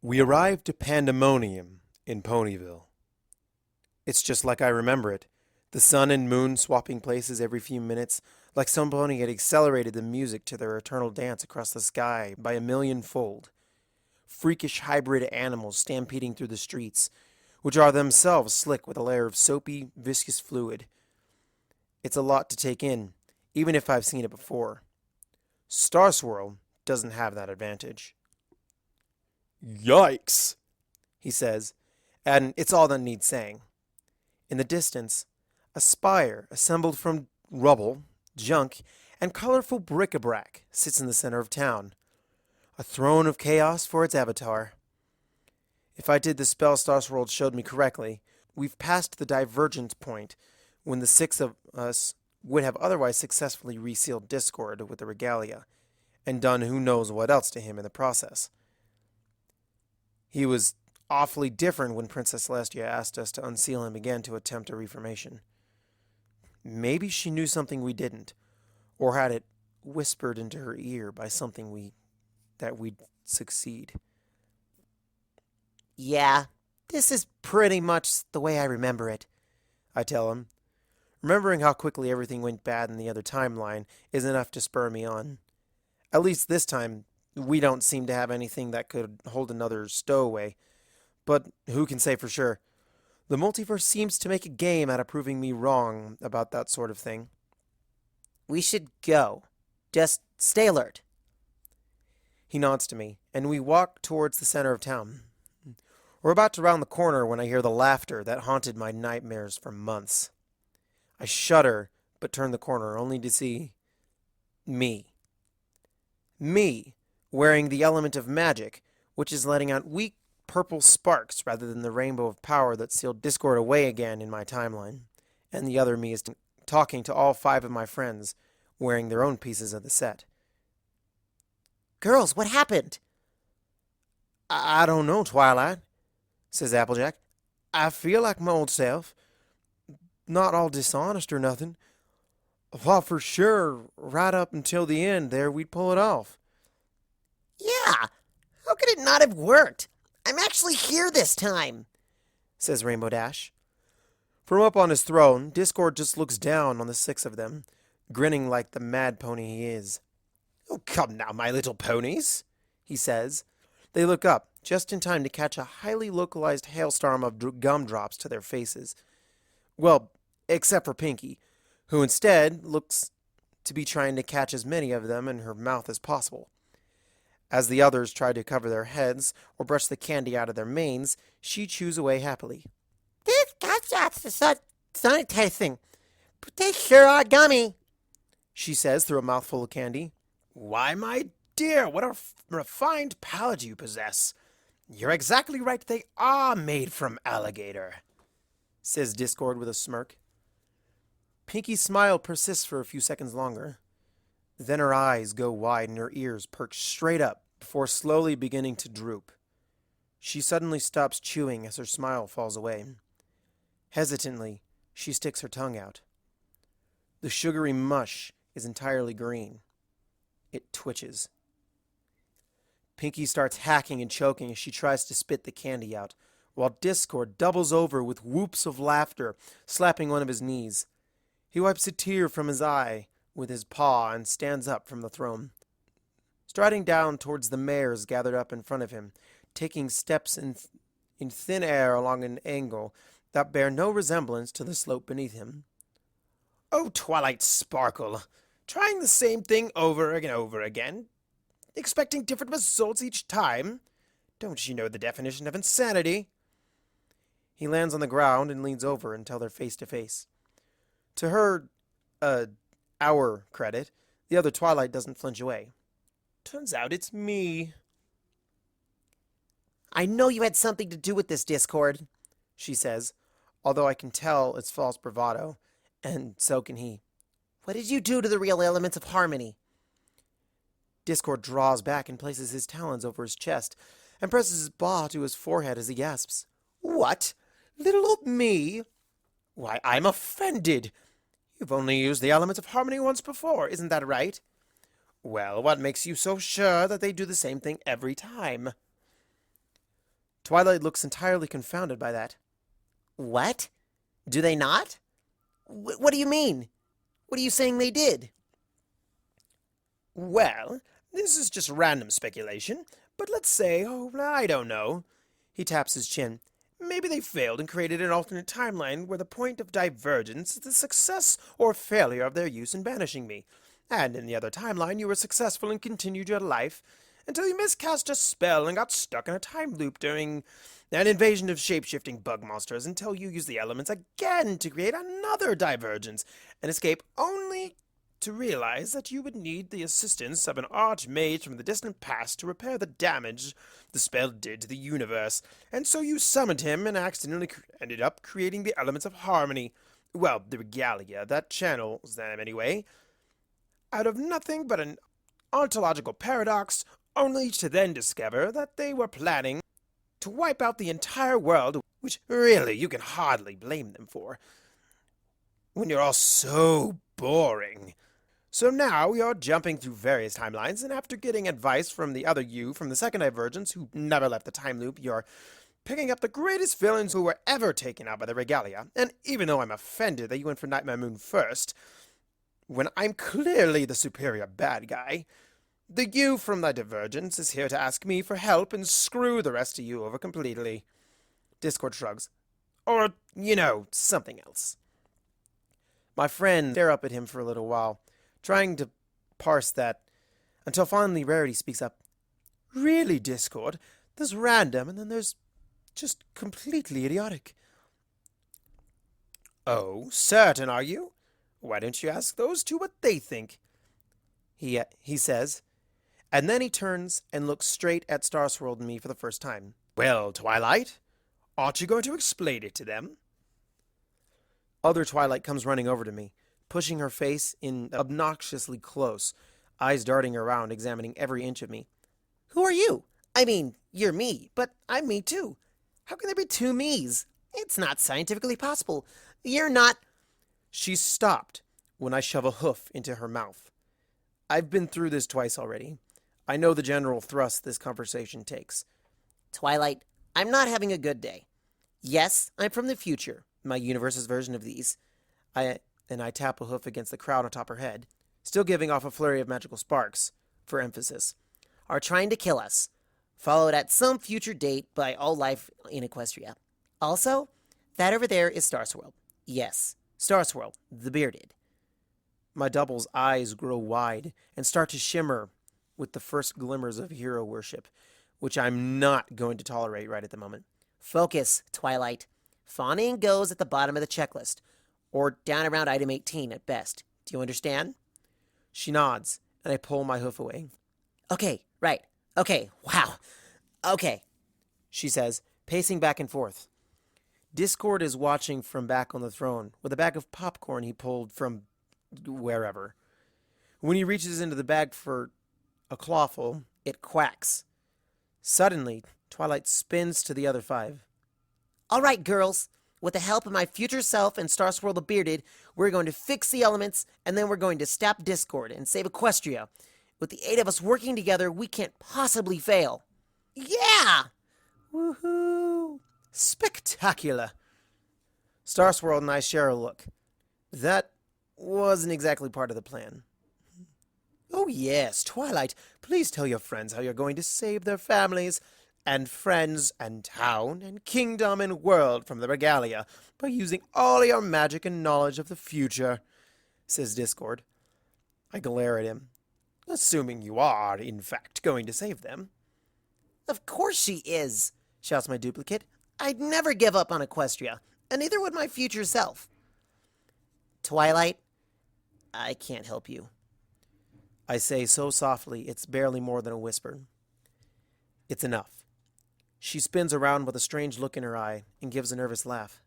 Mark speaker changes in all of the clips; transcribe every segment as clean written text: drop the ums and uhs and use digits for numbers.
Speaker 1: We arrived to Pandemonium in Ponyville. It's just like I remember it. The sun and moon swapping places every few minutes, like some pony had accelerated the music to their eternal dance across the sky by a millionfold. Freakish hybrid animals stampeding through the streets, which are themselves slick with a layer of soapy, viscous fluid. It's a lot to take in, even if I've seen it before. Star Swirl doesn't have that advantage. Yikes, he says, and it's all that needs saying. In the distance, a spire assembled from rubble, junk, and colorful bric-a-brac sits in the center of town, a throne of chaos for its avatar. If I did the spell Star Swirl showed me correctly, we've passed the divergence point when the six of us would have otherwise successfully resealed Discord with the regalia, and done who knows what else to him in the process. He was awfully different when Princess Celestia asked us to unseal him again to attempt a reformation. Maybe she knew something we didn't, or had it whispered into her ear by something that we'd succeed.
Speaker 2: Yeah, this is pretty much the way I remember it,
Speaker 1: I tell him. Remembering how quickly everything went bad in the other timeline is enough to spur me on. At least this time, we don't seem to have anything that could hold another stowaway. But who can say for sure? The multiverse seems to make a game out of proving me wrong about that sort of thing.
Speaker 2: We should go. Just stay alert.
Speaker 1: He nods to me, and we walk towards the center of town. We're about to round the corner when I hear the laughter that haunted my nightmares for months. I shudder, but turn the corner only to see me. Me, wearing the element of magic, which is letting out weak purple sparks rather than the rainbow of power that sealed Discord away again in my timeline. And the other me is talking to all 5 of my friends, wearing their own pieces of the set.
Speaker 2: Girls, what happened?
Speaker 1: I don't know, Twilight, says Applejack. I feel like my old self. Not all dishonest or nothing. Thought for sure, right up until the end there, we'd pull it off.
Speaker 2: Yeah, how could it not have worked? I'm actually here this time, says Rainbow Dash.
Speaker 1: From up on his throne, Discord just looks down on the 6 of them, grinning like the mad pony he is. Oh, come now, my little ponies, he says. They look up, just in time to catch a highly localized hailstorm of gumdrops to their faces. Well, except for Pinky, who instead looks to be trying to catch as many of them in her mouth as possible. As the others try to cover their heads or brush the candy out of their manes, she chews away happily.
Speaker 2: These gumdrops are so enticing, but they sure are gummy,
Speaker 1: she says through a mouthful of candy. Why, my dear, what a refined palate you possess. You're exactly right, they are made from alligator, says Discord with a smirk. Pinky's smile persists for a few seconds longer. Then her eyes go wide and her ears perk straight up before slowly beginning to droop. She suddenly stops chewing as her smile falls away. Hesitantly, she sticks her tongue out. The sugary mush is entirely green. It twitches. Pinky starts hacking and choking as she tries to spit the candy out, while Discord doubles over with whoops of laughter, slapping one of his knees. He wipes a tear from his eye with his paw and stands up from the throne, striding down towards the mares gathered up in front of him, taking steps in thin air along an angle that bear no resemblance to the slope beneath him. Oh, Twilight Sparkle, trying the same thing over and over again, expecting different results each time. Don't you know the definition of insanity? He lands on the ground and leans over until they're face to face. To her, our credit, the other Twilight doesn't flinch away. Turns out it's me.
Speaker 2: I know you had something to do with this, Discord,
Speaker 1: she says, although I can tell it's false bravado, and so can he.
Speaker 2: What did you do to the real elements of harmony?
Speaker 1: Discord draws back and places his talons over his chest, and presses his paw to his forehead as he gasps. What? Little old me? Why, I'm offended. You've only used the elements of harmony once before, isn't that right? Well, what makes you so sure that they do the same thing every time? Twilight looks entirely confounded by that.
Speaker 2: What? Do they not? What do you mean? What are you saying they did?
Speaker 1: Well, this is just random speculation, but let's say, I don't know. He taps his chin. Maybe they failed and created an alternate timeline where the point of divergence is the success or failure of their use in banishing me. And in the other timeline, you were successful and continued your life until you miscast a spell and got stuck in a time loop during an invasion of shape-shifting bug monsters until you used the elements again to create another divergence and escape, only to realize that you would need the assistance of an archmage from the distant past to repair the damage the spell did to the universe, and so you summoned him and accidentally ended up creating the elements of harmony. Well, the regalia that channels them anyway. Out of nothing but an ontological paradox, only to then discover that they were planning to wipe out the entire world, which really you can hardly blame them for, when you're all so boring. So now you're jumping through various timelines, and after getting advice from the other you from the second divergence, who never left the time loop, you're picking up the greatest villains who were ever taken out by the regalia. And even though I'm offended that you went for Nightmare Moon first, when I'm clearly the superior bad guy, the you from the divergence is here to ask me for help and screw the rest of you over completely. Discord shrugs. Or, something else. My friend stare up at him for a little while, trying to parse that, until finally Rarity speaks up. Really, Discord? There's random, and then there's just completely idiotic. Oh, certain are you? Why don't you ask those two what they think? He says, and then he turns and looks straight at Star Swirl and me for the first time. Well, Twilight, aren't you going to explain it to them? Other Twilight comes running over to me, pushing her face in obnoxiously close, eyes darting around, examining every inch of me.
Speaker 2: Who are you? I mean, you're me, but I'm me too. How can there be two me's? It's not scientifically possible. You're not...
Speaker 1: She stopped when I shove a hoof into her mouth. I've been through this twice already. I know the general thrust this conversation takes.
Speaker 2: Twilight, I'm not having a good day. Yes, I'm from the future, my universe's version of these. I tap a hoof against the crowd on top her head, still giving off a flurry of magical sparks, for emphasis. Are trying to kill us, followed at some future date by all life in Equestria. Also, that over there is Star Swirl. Yes, Star Swirl the Bearded.
Speaker 1: My double's eyes grow wide and start to shimmer with the first glimmers of hero worship, which I'm not going to tolerate right at the moment.
Speaker 2: Focus, Twilight. Fawning goes at the bottom of the checklist, or down around item 18 at best. Do you understand?
Speaker 1: She nods, and I pull my hoof away.
Speaker 2: Okay, right. Okay, wow. Okay,
Speaker 1: she says, pacing back and forth. Discord is watching from back on the throne with a bag of popcorn he pulled from wherever. When he reaches into the bag for a clawful, it quacks. Suddenly, Twilight spins to the other five.
Speaker 2: All right, girls. With the help of my future self and Star Swirl the Bearded, we're going to fix the elements, and then we're going to stop Discord and save Equestria. With the 8 of us working together, we can't possibly fail. Yeah!
Speaker 1: Woohoo! Spectacular! Star Swirl and I share a look. That wasn't exactly part of the plan. Oh yes, Twilight, please tell your friends how you're going to save their families and friends and town and kingdom and world from the regalia by using all your magic and knowledge of the future, says Discord. I glare at him. Assuming you are, in fact, going to save them.
Speaker 2: Of course she is, shouts my duplicate. I'd never give up on Equestria, and neither would my future self. Twilight, I can't help you.
Speaker 1: I say so softly, it's barely more than a whisper. It's enough. She spins around with a strange look in her eye and gives a nervous laugh.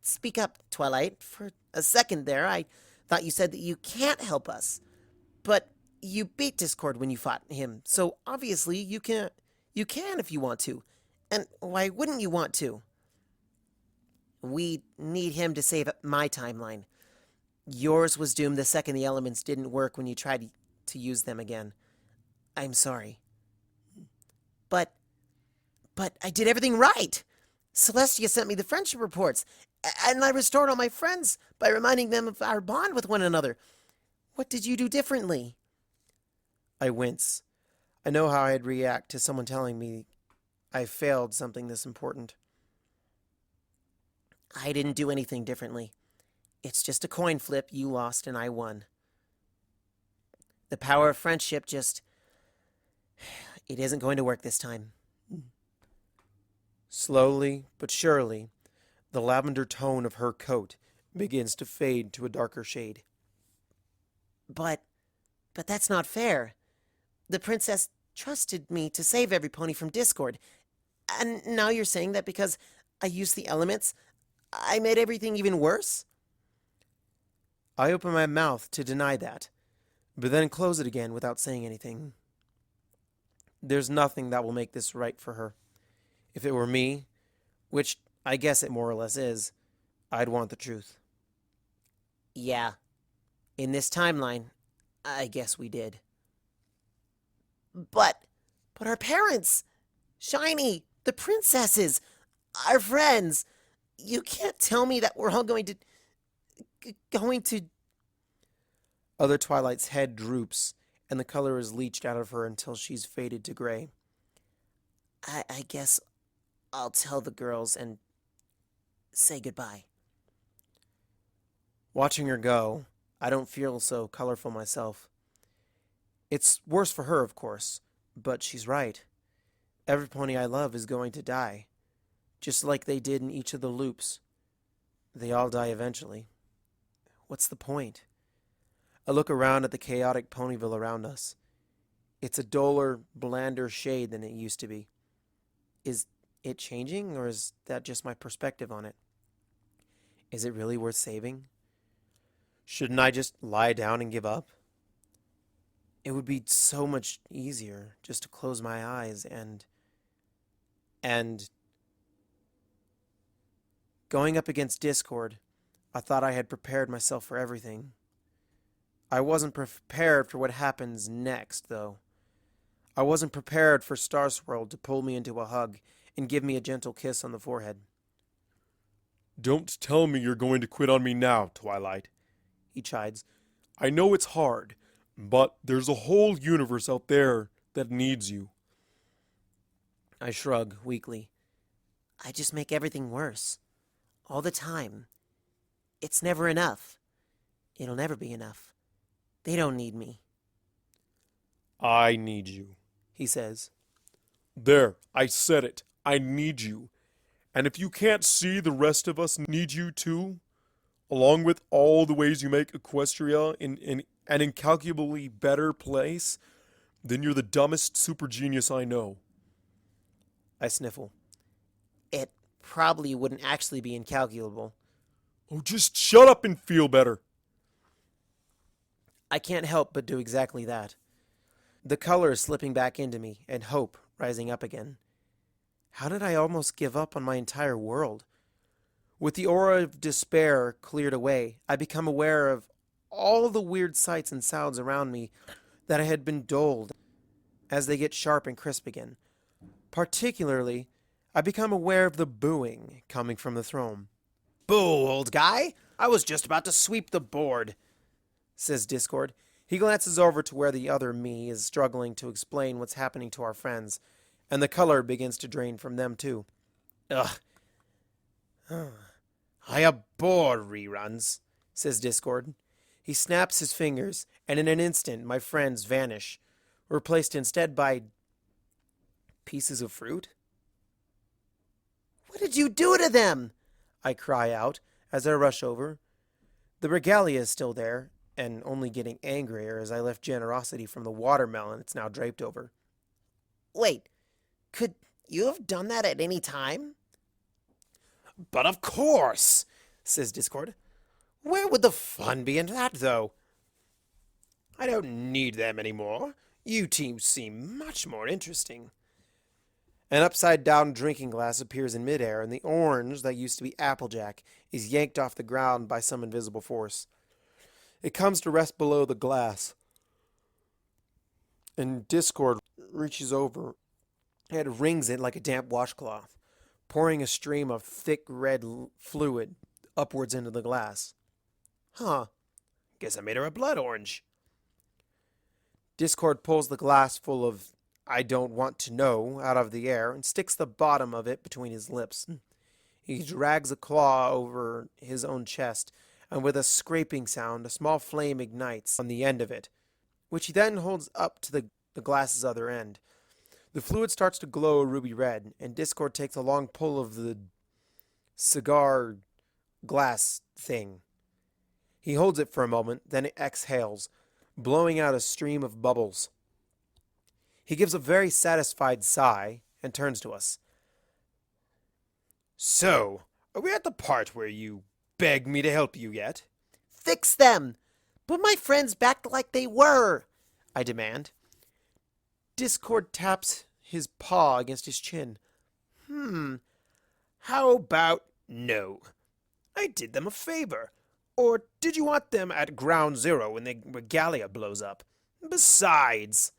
Speaker 2: Speak up, Twilight. For a second there, I thought you said that you can't help us. But you beat Discord when you fought him, so obviously you can if you want to. And why wouldn't you want to? We need him to save my timeline. Yours was doomed the second the elements didn't work when you tried to use them again. I'm sorry. But But I did everything right. Celestia sent me the friendship reports, and I restored all my friends by reminding them of our bond with one another. What did you do differently?
Speaker 1: I wince. I know how I'd react to someone telling me I failed something this important.
Speaker 2: I didn't do anything differently. It's just a coin flip. You lost and I won. The power of friendship just... It isn't going to work this time.
Speaker 1: Slowly but surely, the lavender tone of her coat begins to fade to a darker shade.
Speaker 2: But that's not fair. The princess trusted me to save every pony from discord. And now you're saying that because I used the elements, I made everything even worse?
Speaker 1: I open my mouth to deny that, but then close it again without saying anything. There's nothing that will make this right for her. If it were me, which I guess it more or less is, I'd want the truth.
Speaker 2: Yeah. In this timeline, I guess we did. But our parents, Shiny, the princesses, our friends, you can't tell me that we're all going to...
Speaker 1: Other Twilight's head droops, and the color is leached out of her until she's faded to gray.
Speaker 2: I guess I'll tell the girls and say goodbye.
Speaker 1: Watching her go, I don't feel so colorful myself. It's worse for her, of course, but she's right. Every pony I love is going to die, just like they did in each of the loops. They all die eventually. What's the point? I look around at the chaotic Ponyville around us. It's a duller, blander shade than it used to be. Is it changing, or is that just my perspective on it? Is it really worth saving? Shouldn't I just lie down and give up? It would be so much easier just to close my eyes and... Going up against Discord, I thought I had prepared myself for everything. I wasn't prepared for what happens next, though. I wasn't prepared for Star Swirl to pull me into a hug and give me a gentle kiss on the forehead.
Speaker 3: "Don't tell me you're going to quit on me now, Twilight,"
Speaker 1: he chides.
Speaker 3: "I know it's hard, but there's a whole universe out there that needs you."
Speaker 1: I shrug weakly.
Speaker 2: I just make everything worse. All the time. It's never enough. It'll never be enough. They don't need me.
Speaker 3: "I need you,"
Speaker 1: he says.
Speaker 3: "There, I said it. I need you. And if you can't see the rest of us need you too, along with all the ways you make Equestria in an incalculably better place, then you're the dumbest super genius I know."
Speaker 1: I sniffle.
Speaker 2: It probably wouldn't actually be incalculable.
Speaker 3: "Oh, just shut up and feel better."
Speaker 1: I can't help but do exactly that. The color is slipping back into me, and hope rising up again. How did I almost give up on my entire world? With the aura of despair cleared away, I become aware of all the weird sights and sounds around me that I had been dulled as they get sharp and crisp again. Particularly, I become aware of the booing coming from the throne.
Speaker 2: "Boo, old guy! I was just about to sweep the board,"
Speaker 1: says Discord. He glances over to where the other me is struggling to explain what's happening to our friends, and the color begins to drain from them too.
Speaker 2: Ugh. I abhor reruns,
Speaker 1: says Discord. He snaps his fingers, and in an instant my friends vanish, replaced instead by pieces of fruit.
Speaker 2: What did you do to them?
Speaker 1: I cry out as I rush over. The regalia is still there, and only getting angrier as I lift generosity from the watermelon it's now draped over.
Speaker 2: Wait, could you have done that at any time?
Speaker 1: But of course, says Discord. Where would the fun be in that, though? I don't need them anymore. You teams seem much more interesting. An upside-down drinking glass appears in midair, and the orange that used to be Applejack is yanked off the ground by some invisible force. It comes to rest below the glass, and Discord reaches over
Speaker 2: It wrings it like a damp washcloth, pouring a stream of thick red fluid upwards into the glass.
Speaker 1: Huh. Guess I made her a blood orange.
Speaker 2: Discord pulls the glass full of I don't want to know out of the air and sticks the bottom of it between his lips. He drags a claw over his own chest, and with a scraping sound, a small flame ignites on the end of it, which he then holds up to the glass's other end. The fluid starts to glow a ruby red, and Discord takes a long pull of the cigar glass thing. He holds it for a moment, then it exhales, blowing out a stream of bubbles. He gives a very satisfied sigh and turns to us.
Speaker 1: So, are we at the part where you beg me to help you yet?
Speaker 2: Fix them! Put my friends back like they were! I demand. Discord taps his paw against his chin.
Speaker 1: How about no? I did them a favor. Or did you want them at ground zero when the regalia blows up? Besides,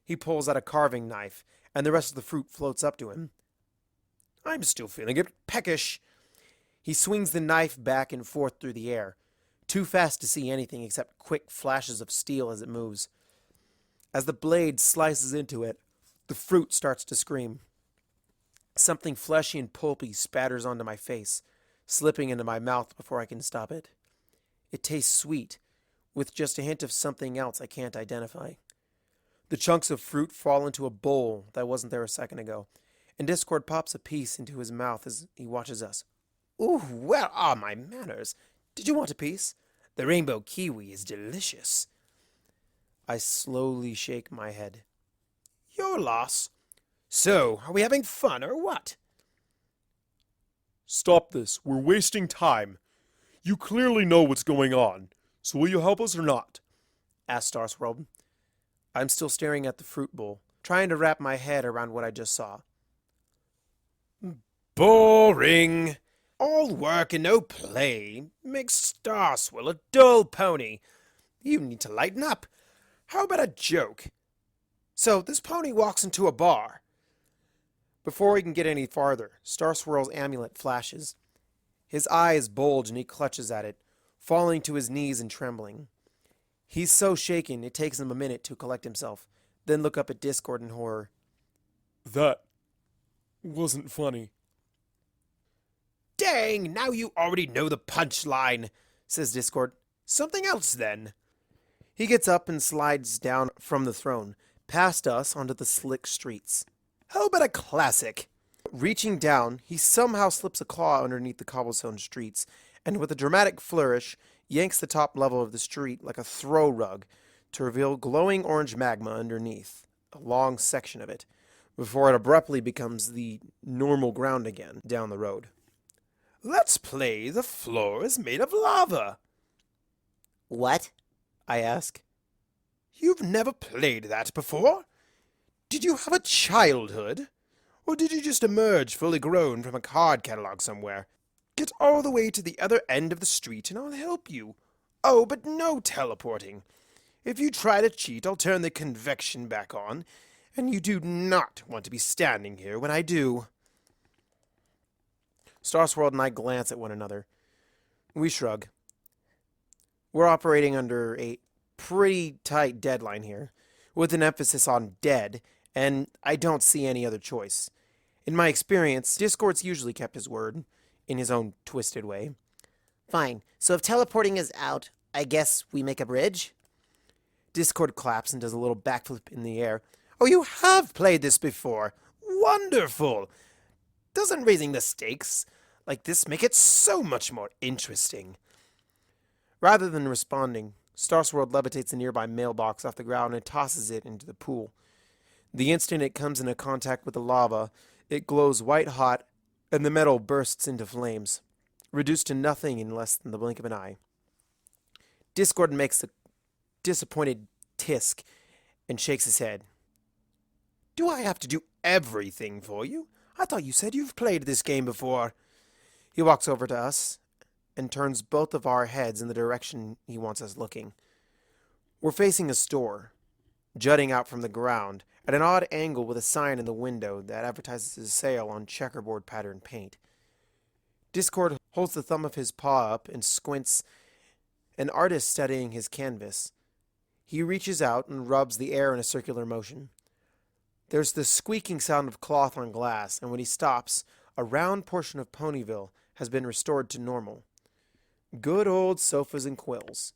Speaker 2: he pulls out a carving knife, and the rest of the fruit floats up to him.
Speaker 1: I'm still feeling a bit peckish.
Speaker 2: He swings the knife back and forth through the air, too fast to see anything except quick flashes of steel as it moves. As the blade slices into it, the fruit starts to scream. Something fleshy and pulpy spatters onto my face, slipping into my mouth before I can stop it. It tastes sweet, with just a hint of something else I can't identify. The chunks of fruit fall into a bowl that wasn't there a second ago, and Discord pops a piece into his mouth as he watches us.
Speaker 1: Ooh, where are my manners? Did you want a piece? The rainbow kiwi is delicious.
Speaker 2: I slowly shake my head.
Speaker 1: Your loss. So, are we having fun or what?
Speaker 3: Stop this. We're wasting time. You clearly know what's going on, so will you help us or not?
Speaker 2: Asked Star Swirl. I'm still staring at the fruit bowl, trying to wrap my head around what I just saw.
Speaker 1: Boring. All work and no play makes Star Swirl a dull pony. You need to lighten up. How about a joke? So, this pony walks into a bar.
Speaker 2: Before we can get any farther, Star Swirl's amulet flashes. His eyes bulge and he clutches at it, falling to his knees and trembling. He's so shaken it takes him a minute to collect himself, then look up at Discord in horror.
Speaker 3: That wasn't funny.
Speaker 1: Dang, now you already know the punchline, says Discord. Something else then.
Speaker 2: He gets up and slides down from the throne, past us onto the slick streets.
Speaker 1: How about a classic?
Speaker 2: Reaching down, he somehow slips a claw underneath the cobblestone streets, and with a dramatic flourish, yanks the top level of the street like a throw rug to reveal glowing orange magma underneath, a long section of it, before it abruptly becomes the normal ground again down the road.
Speaker 1: Let's play The Floor is Made of Lava.
Speaker 2: What? I ask.
Speaker 1: You've never played that before? Did you have a childhood? Or did you just emerge fully grown from a card catalog somewhere? Get all the way to the other end of the street and I'll help you. Oh, but no teleporting. If you try to cheat, I'll turn the convection back on, and you do not want to be standing here when I do.
Speaker 2: Star Swirl and I glance at one another. We shrug. We're operating under a pretty tight deadline here, with an emphasis on dead, and I don't see any other choice. In my experience, Discord's usually kept his word, in his own twisted way.
Speaker 4: Fine, so if teleporting is out, I guess we make a bridge?
Speaker 2: Discord claps and does a little backflip in the air.
Speaker 1: Oh, you have played this before. Wonderful. Doesn't raising the stakes like this make it so much more interesting?
Speaker 2: Rather than responding, Star Swirl levitates a nearby mailbox off the ground and tosses it into the pool. The instant it comes into contact with the lava, it glows white hot, and the metal bursts into flames, reduced to nothing in less than the blink of an eye. Discord makes a disappointed tisk and shakes his head.
Speaker 1: Do I have to do everything for you? I thought you said you've played this game before.
Speaker 2: He walks over to us and turns both of our heads in the direction he wants us looking. We're facing a store, jutting out from the ground, at an odd angle with a sign in the window that advertises his sale on checkerboard pattern paint. Discord holds the thumb of his paw up and squints, an artist studying his canvas. He reaches out and rubs the air in a circular motion. There's the squeaking sound of cloth on glass, and when he stops, a round portion of Ponyville has been restored to normal. Good old sofas and quills.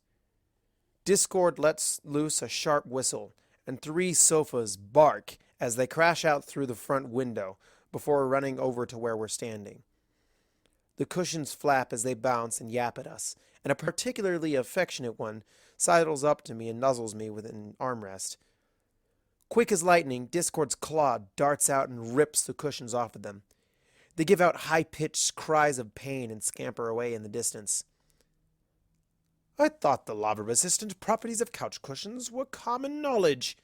Speaker 2: Discord lets loose a sharp whistle, and 3 sofas bark as they crash out through the front window before running over to where we're standing. The cushions flap as they bounce and yap at us, and a particularly affectionate one sidles up to me and nuzzles me with an armrest. Quick as lightning, Discord's claw darts out and rips the cushions off of them. They give out high-pitched cries of pain and scamper away in the distance.
Speaker 1: I thought the lava-resistant properties of couch cushions were common knowledge,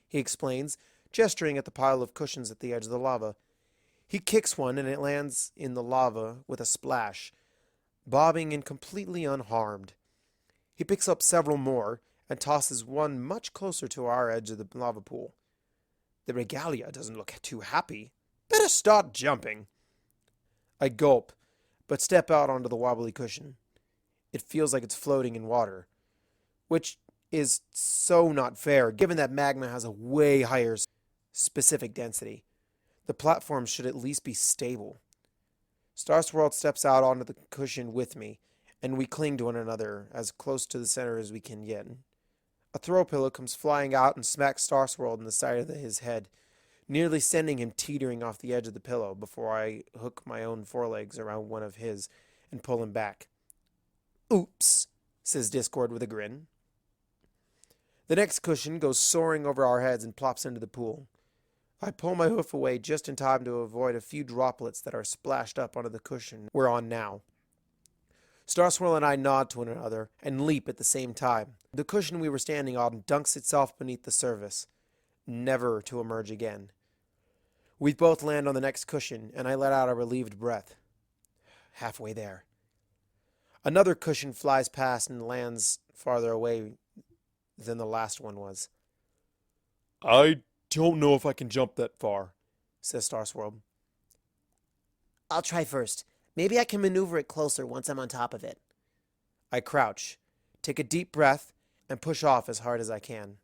Speaker 1: he explains, gesturing at the pile of cushions at the edge of the lava. He kicks one and it lands in the lava with a splash, bobbing and completely unharmed. He picks up several more and tosses one much closer to our edge of the lava pool. The regalia doesn't look too happy. Better start jumping. I gulp, but step out onto the wobbly cushion. It feels like it's floating in water, which is so not fair, given that magma has a way higher specific density. The platform should at least be stable. Star Swirl steps out onto the cushion with me, and we cling to one another as close to the center as we can get. A throw pillow comes flying out and smacks Star Swirl in the side of his head, nearly sending him teetering off the edge of the pillow before I hook my own forelegs around one of his and pull him back. Oops, says Discord with a grin. The next cushion goes soaring over our heads and plops into the pool. I pull my hoof away just in time to avoid a few droplets that are splashed up onto the cushion we're on now. Star Swirl and I nod to one another and leap at the same time. The cushion we were standing on dunks itself beneath the surface, never to emerge again. We both land on the next cushion, and I let out a relieved breath. Halfway there. Another cushion flies past and lands farther away than the last one was.
Speaker 3: I don't know if I can jump that far,
Speaker 2: says Star Swirl.
Speaker 4: I'll try first. Maybe I can maneuver it closer once I'm on top of it.
Speaker 2: I crouch, take a deep breath, and push off as hard as I can.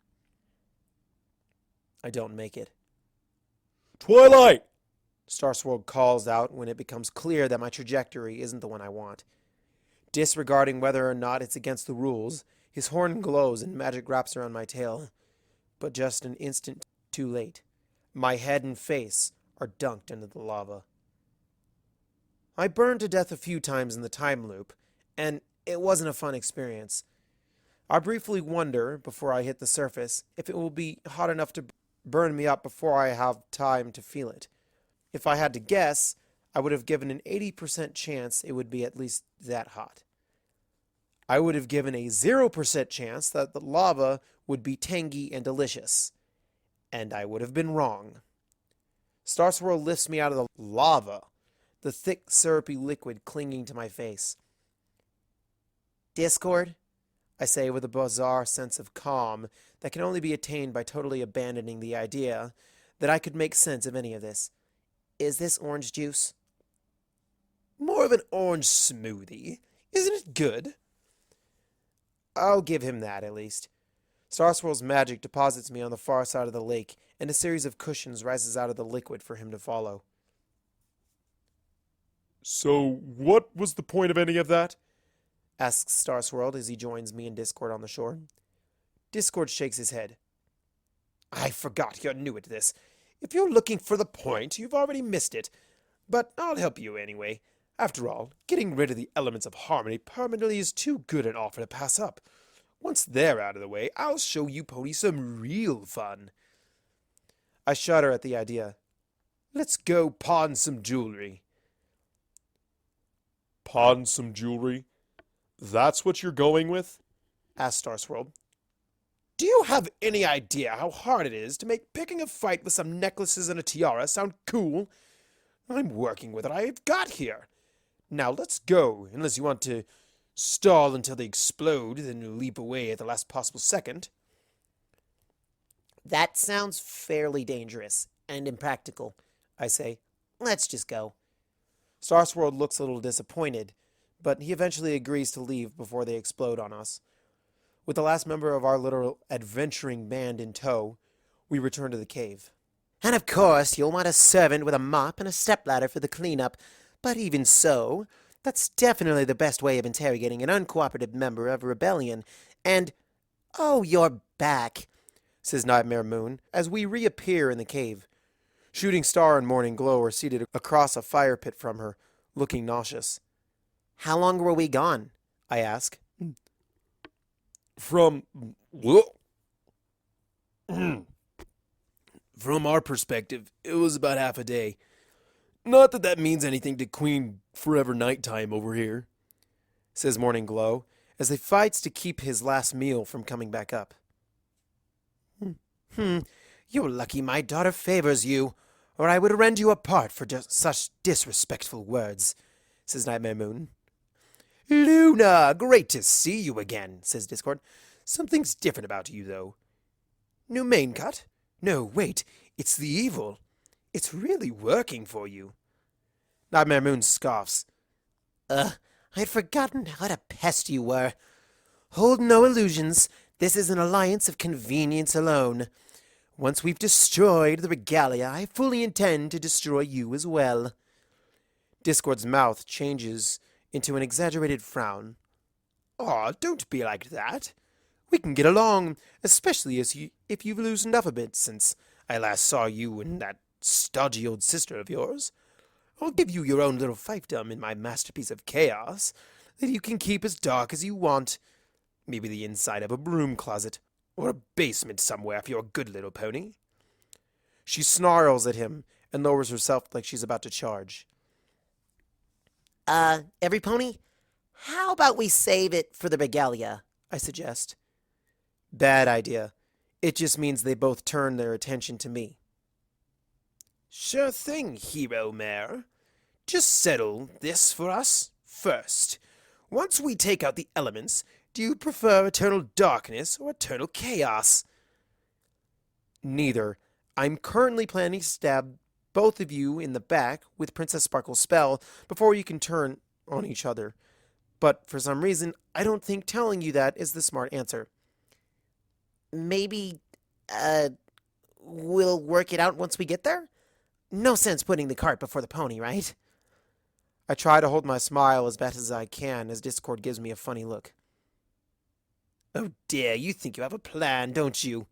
Speaker 2: I don't make it.
Speaker 3: Twilight!
Speaker 2: Star Swirl calls out when it becomes clear that my trajectory isn't the one I want. Disregarding whether or not it's against the rules, his horn glows and magic wraps around my tail. But just an instant too late. My head and face are dunked into the lava. I burned to death a few times in the time loop, and it wasn't a fun experience. I briefly wonder, before I hit the surface, if it will be hot enough to burn me up before I have time to feel it. If I had to guess, I would have given an 80% chance it would be at least that hot. I would have given a 0% chance that the lava would be tangy and delicious. And I would have been wrong. Star Swirl lifts me out of the lava, the thick, syrupy liquid clinging to my face.
Speaker 4: Discord?
Speaker 2: I say with a bizarre sense of calm that can only be attained by totally abandoning the idea that I could make sense of any of this.
Speaker 4: Is this orange juice?
Speaker 1: More of an orange smoothie. Isn't it good?
Speaker 2: I'll give him that, at least. Star Swirl's magic deposits me on the far side of the lake, and a series of cushions rises out of the liquid for him to follow.
Speaker 3: So, what was the point of any of that?
Speaker 2: Asks Star Swirl as he joins me and Discord on the shore. Discord shakes his head.
Speaker 1: I forgot you're new at this. If you're looking for the point, you've already missed it. But I'll help you anyway. After all, getting rid of the elements of harmony permanently is too good an offer to pass up. Once they're out of the way, I'll show you ponies some real fun.
Speaker 2: I shudder at the idea.
Speaker 1: Let's go pawn some jewelry.
Speaker 3: Pawn some jewelry? That's what you're going with?
Speaker 2: Asked Star Swirl.
Speaker 1: Do you have any idea how hard it is to make picking a fight with some necklaces and a tiara sound cool? I'm working with what I've got here. Now let's go, unless you want to stall until they explode, then leap away at the last possible second.
Speaker 2: That sounds fairly dangerous and impractical, I say. Let's just go.
Speaker 1: Star Swirl looks a little disappointed, but he eventually agrees to leave before they explode on us. With the last member of our little adventuring band in tow, we return to the cave.
Speaker 2: And of course, you'll want a servant with a mop and a stepladder for the cleanup. But even so, that's definitely the best way of interrogating an uncooperative member of a rebellion. And, oh, you're back, says Nightmare Moon, as we reappear in the cave. Shooting Star and Morning Glow are seated across a fire pit from her, looking nauseous. How long were we gone? I ask.
Speaker 3: From
Speaker 1: our perspective, it was about half a day. Not that that means anything to Queen Forever Nighttime over here, says Morning Glow, as he fights to keep his last meal from coming back up.
Speaker 2: You're lucky my daughter favors you, or I would rend you apart for just such disrespectful words, says Nightmare Moon.
Speaker 1: Luna, great to see you again, says Discord. Something's different about you, though. New main cut? No, wait, it's the evil. It's really working for you. Nightmare Moon scoffs.
Speaker 2: I'd forgotten what a pest you were. Hold no illusions. This is an alliance of convenience alone. Once we've destroyed the regalia, I fully intend to destroy you as well.
Speaker 1: Discord's mouth changes into an exaggerated frown. Aw, don't be like that. We can get along, especially if you've loosened up a bit since I last saw you and that stodgy old sister of yours. I'll give you your own little fiefdom in my masterpiece of chaos that you can keep as dark as you want. Maybe the inside of a broom closet, or a basement somewhere for your good little pony. She snarls at him and lowers herself like she's about to charge.
Speaker 2: Every pony? How about we save it for the regalia? I suggest.
Speaker 1: Bad idea. It just means they both turn their attention to me. Sure thing, Hero Mare. Just settle this for us first. Once we take out the elements, do you prefer eternal darkness or eternal chaos? Neither. I'm currently planning to stab both of you in the back with Princess Sparkle's spell before you can turn on each other. But for some reason, I don't think telling you that is the smart answer.
Speaker 2: Maybe, we'll work it out once we get there? No sense putting the cart before the pony, right?
Speaker 1: I try to hold my smile as best as I can as Discord gives me a funny look. Oh dear, you think you have a plan, don't you?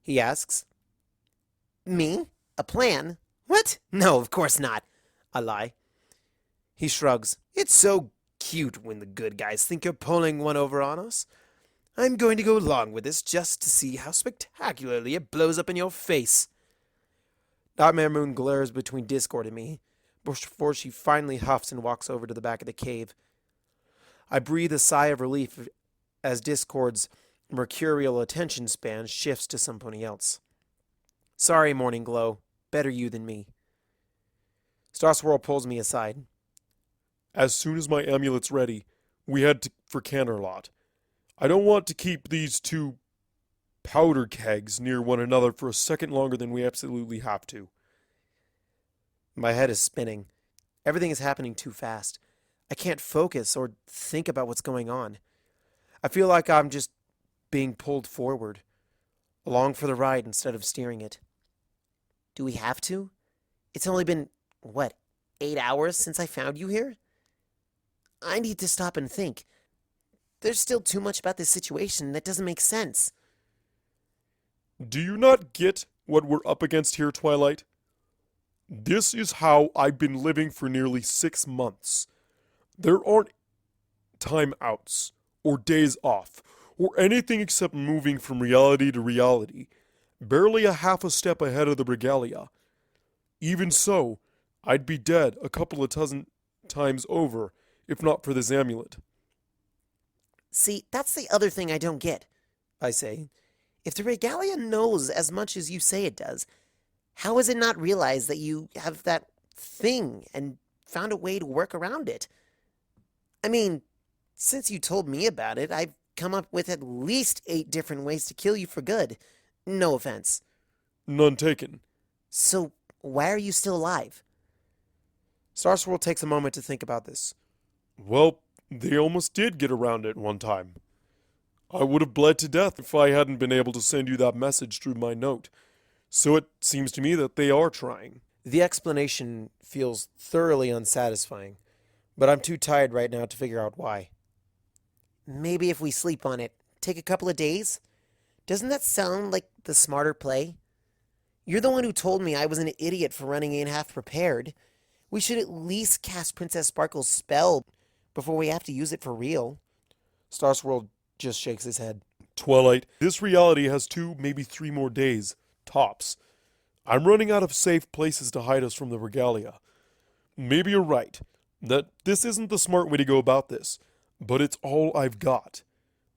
Speaker 1: He asks.
Speaker 2: Me? A plan?
Speaker 1: What? No, of course not. I lie. He shrugs. It's so cute when the good guys think you're pulling one over on us. I'm going to go along with this just to see how spectacularly it blows up in your face. Nightmare Moon glares between Discord and me before she finally huffs and walks over to the back of the cave. I breathe a sigh of relief as Discord's mercurial attention span shifts to somebody else. Sorry, Morning Glow. Better you than me. Star Swirl pulls me aside.
Speaker 3: As soon as my amulet's ready, we head for Canterlot. I don't want to keep these two powder kegs near one another for a second longer than we absolutely have to.
Speaker 1: My head is spinning. Everything is happening too fast. I can't focus or think about what's going on. I feel like I'm just being pulled forward, along for the ride instead of steering it.
Speaker 2: Do we have to? It's only been, 8 hours since I found you here? I need to stop and think. There's still too much about this situation that doesn't make sense.
Speaker 3: Do you not get what we're up against here, Twilight? This is how I've been living for nearly 6 months. There aren't timeouts, or days off, or anything except moving from reality to reality, barely a half a step ahead of the regalia. Even so, I'd be dead a couple of dozen times over, if not for this amulet.
Speaker 2: See, that's the other thing I don't get,
Speaker 1: I say.
Speaker 2: If the regalia knows as much as you say it does, how has it not realized that you have that thing and found a way to work around it? I mean, since you told me about it, I've come up with at least 8 different ways to kill you for good. No offense.
Speaker 3: None taken.
Speaker 2: So, why are you still alive?
Speaker 1: Star Swirl takes a moment to think about this.
Speaker 3: Well, they almost did get around it one time. I would have bled to death if I hadn't been able to send you that message through my note. So it seems to me that they are trying.
Speaker 1: The explanation feels thoroughly unsatisfying, but I'm too tired right now to figure out why.
Speaker 2: Maybe if we sleep on it, take a couple of days? Doesn't that sound like the smarter play? You're the one who told me I was an idiot for running in half prepared. We should at least cast Princess Sparkle's spell before we have to use it for real.
Speaker 1: Star Swirl just shakes his head.
Speaker 3: Twilight, this reality has 2, maybe 3 more days, tops. I'm running out of safe places to hide us from the regalia. Maybe you're right, that this isn't the smart way to go about this, but it's all I've got.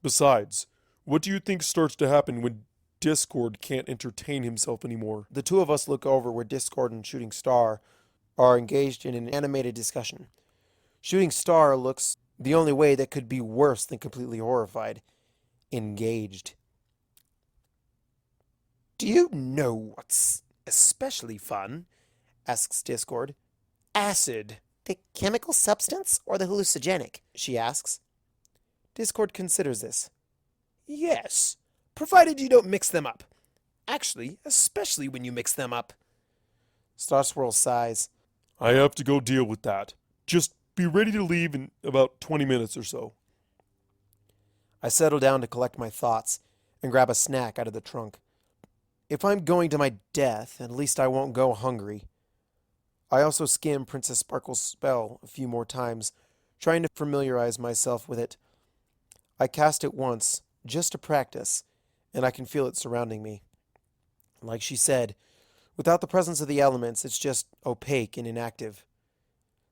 Speaker 3: Besides, what do you think starts to happen when Discord can't entertain himself anymore?
Speaker 1: The two of us look over where Discord and Shooting Star are engaged in an animated discussion. Shooting Star looks the only way that could be worse than completely horrified. Engaged. Do you know what's especially fun? Asks Discord. Acid.
Speaker 2: The chemical substance or the hallucinogenic?
Speaker 1: She asks. Discord considers this. Yes, provided you don't mix them up. Actually, especially when you mix them up. Star Swirl sighs.
Speaker 3: I have to go deal with that. Just be ready to leave in about 20 minutes or so.
Speaker 1: I settle down to collect my thoughts and grab a snack out of the trunk. If I'm going to my death, at least I won't go hungry. I also skim Princess Sparkle's spell a few more times, trying to familiarize myself with it. I cast it once, just to practice, and I can feel it surrounding me. Like she said, without the presence of the elements, it's just opaque and inactive.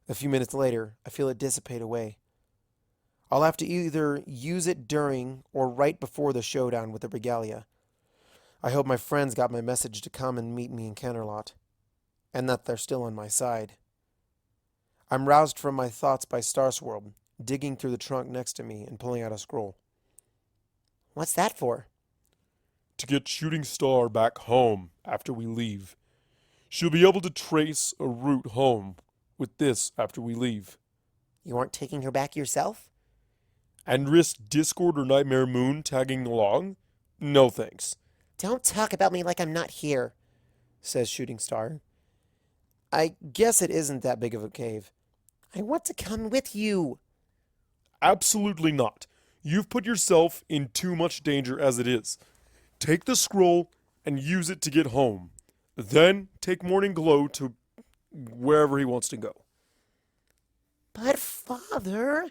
Speaker 1: A few minutes later, I feel it dissipate away. I'll have to either use it during or right before the showdown with the regalia. I hope my friends got my message to come and meet me in Canterlot, and that they're still on my side. I'm roused from my thoughts by Star Swirl, digging through the trunk next to me and pulling out a scroll.
Speaker 2: What's that for?
Speaker 3: To get Shooting Star back home after we leave. She'll be able to trace a route home with this after we leave.
Speaker 2: You aren't taking her back yourself?
Speaker 3: And risk Discord or Nightmare Moon tagging along? No thanks.
Speaker 2: Don't talk about me like I'm not here,
Speaker 1: says Shooting Star. I guess it isn't that big of a cave.
Speaker 2: I want to come with you.
Speaker 3: Absolutely not. You've put yourself in too much danger as it is. Take the scroll and use it to get home. Then take Morning Glow to wherever he wants to go.
Speaker 2: But Father,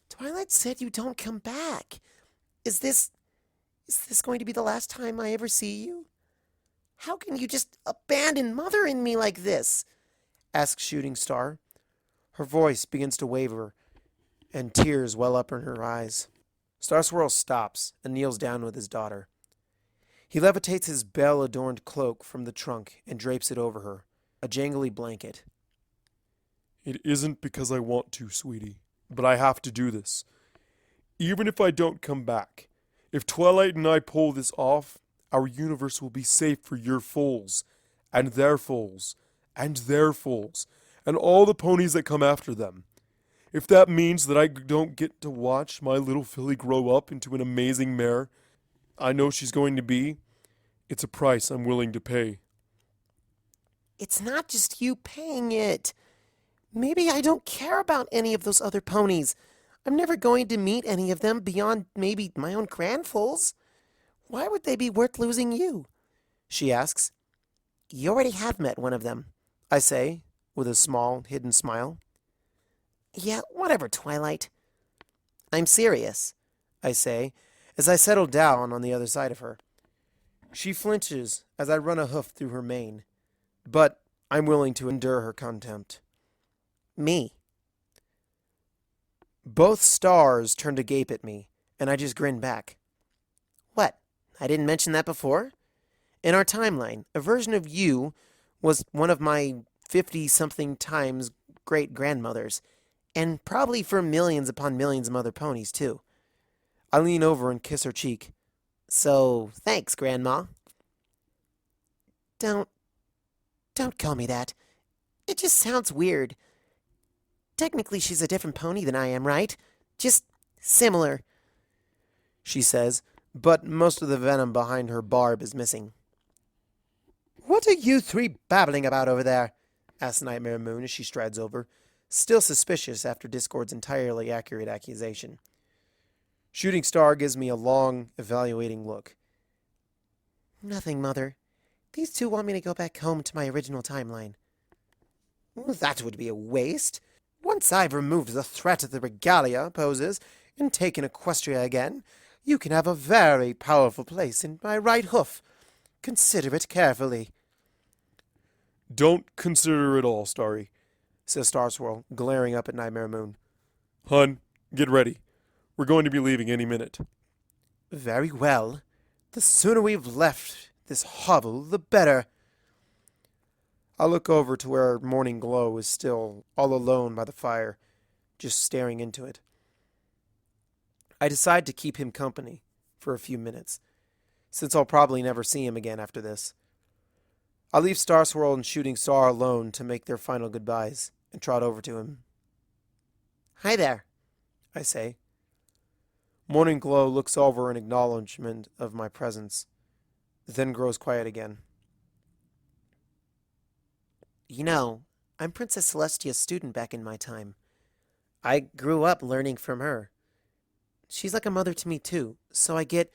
Speaker 2: Twilight said you don't come back. Is this going to be the last time I ever see you? How can you just abandon Mother and me like this?
Speaker 1: Asks Shooting Star. Her voice begins to waver, and tears well up in her eyes. Star Swirl stops and kneels down with his daughter. He levitates his bell-adorned cloak from the trunk and drapes it over her, a jangly blanket.
Speaker 3: It isn't because I want to, sweetie, but I have to do this. Even if I don't come back, if Twilight and I pull this off, our universe will be safe for your foals, and their foals, and their foals, and all the ponies that come after them. If that means that I don't get to watch my little filly grow up into an amazing mare I know she's going to be, it's a price I'm willing to pay.
Speaker 2: It's not just you paying it. Maybe I don't care about any of those other ponies. I'm never going to meet any of them beyond maybe my own grandfoals. Why would they be worth losing you? She asks. You already have met one of them,
Speaker 1: I say, with a small, hidden smile.
Speaker 2: Yeah, whatever, Twilight. I'm serious,
Speaker 1: I say, as I settle down on the other side of her. She flinches as I run a hoof through her mane, but I'm willing to endure her contempt.
Speaker 2: Me.
Speaker 1: Both stars turn to gape at me, and I just grin back.
Speaker 2: What? I didn't mention that before? In our timeline, a version of you was one of my 50-something times great-grandmothers, and probably for millions upon millions of other ponies, too.
Speaker 1: I lean over and kiss her cheek.
Speaker 2: So, thanks, Grandma.
Speaker 4: Don't call me that. It just sounds weird. Technically, she's a different pony than I am, right? Just similar,
Speaker 2: she says, but most of the venom behind her barb is missing.
Speaker 1: What are you three babbling about over there?
Speaker 2: asks Nightmare Moon as she strides over, still suspicious after Discord's entirely accurate accusation. Shooting Star gives me a long, evaluating look.
Speaker 4: Nothing, Mother. These two want me to go back home to my original timeline.
Speaker 1: That would be a waste. Once I've removed the threat that the regalia poses and taken Equestria again, you can have a very powerful place in my right hoof. Consider it carefully.
Speaker 3: Don't consider it all, Starry.
Speaker 2: says Star Swirl, glaring up at Nightmare Moon.
Speaker 3: Hun, get ready. We're going to be leaving any minute.
Speaker 1: Very well. The sooner we've left this hovel, the better.
Speaker 2: I look over to where Morning Glow is still all alone by the fire, just staring into it. I decide to keep him company for a few minutes, since I'll probably never see him again after this. I leave Star Swirl and Shooting Star alone to make their final goodbyes and trot over to him.
Speaker 4: Hi there,
Speaker 2: I say. Morning Glow looks over in acknowledgement of my presence, then grows quiet again.
Speaker 4: You know, I'm Princess Celestia's student back in my time. I grew up learning from her. She's like a mother to me too, so I get...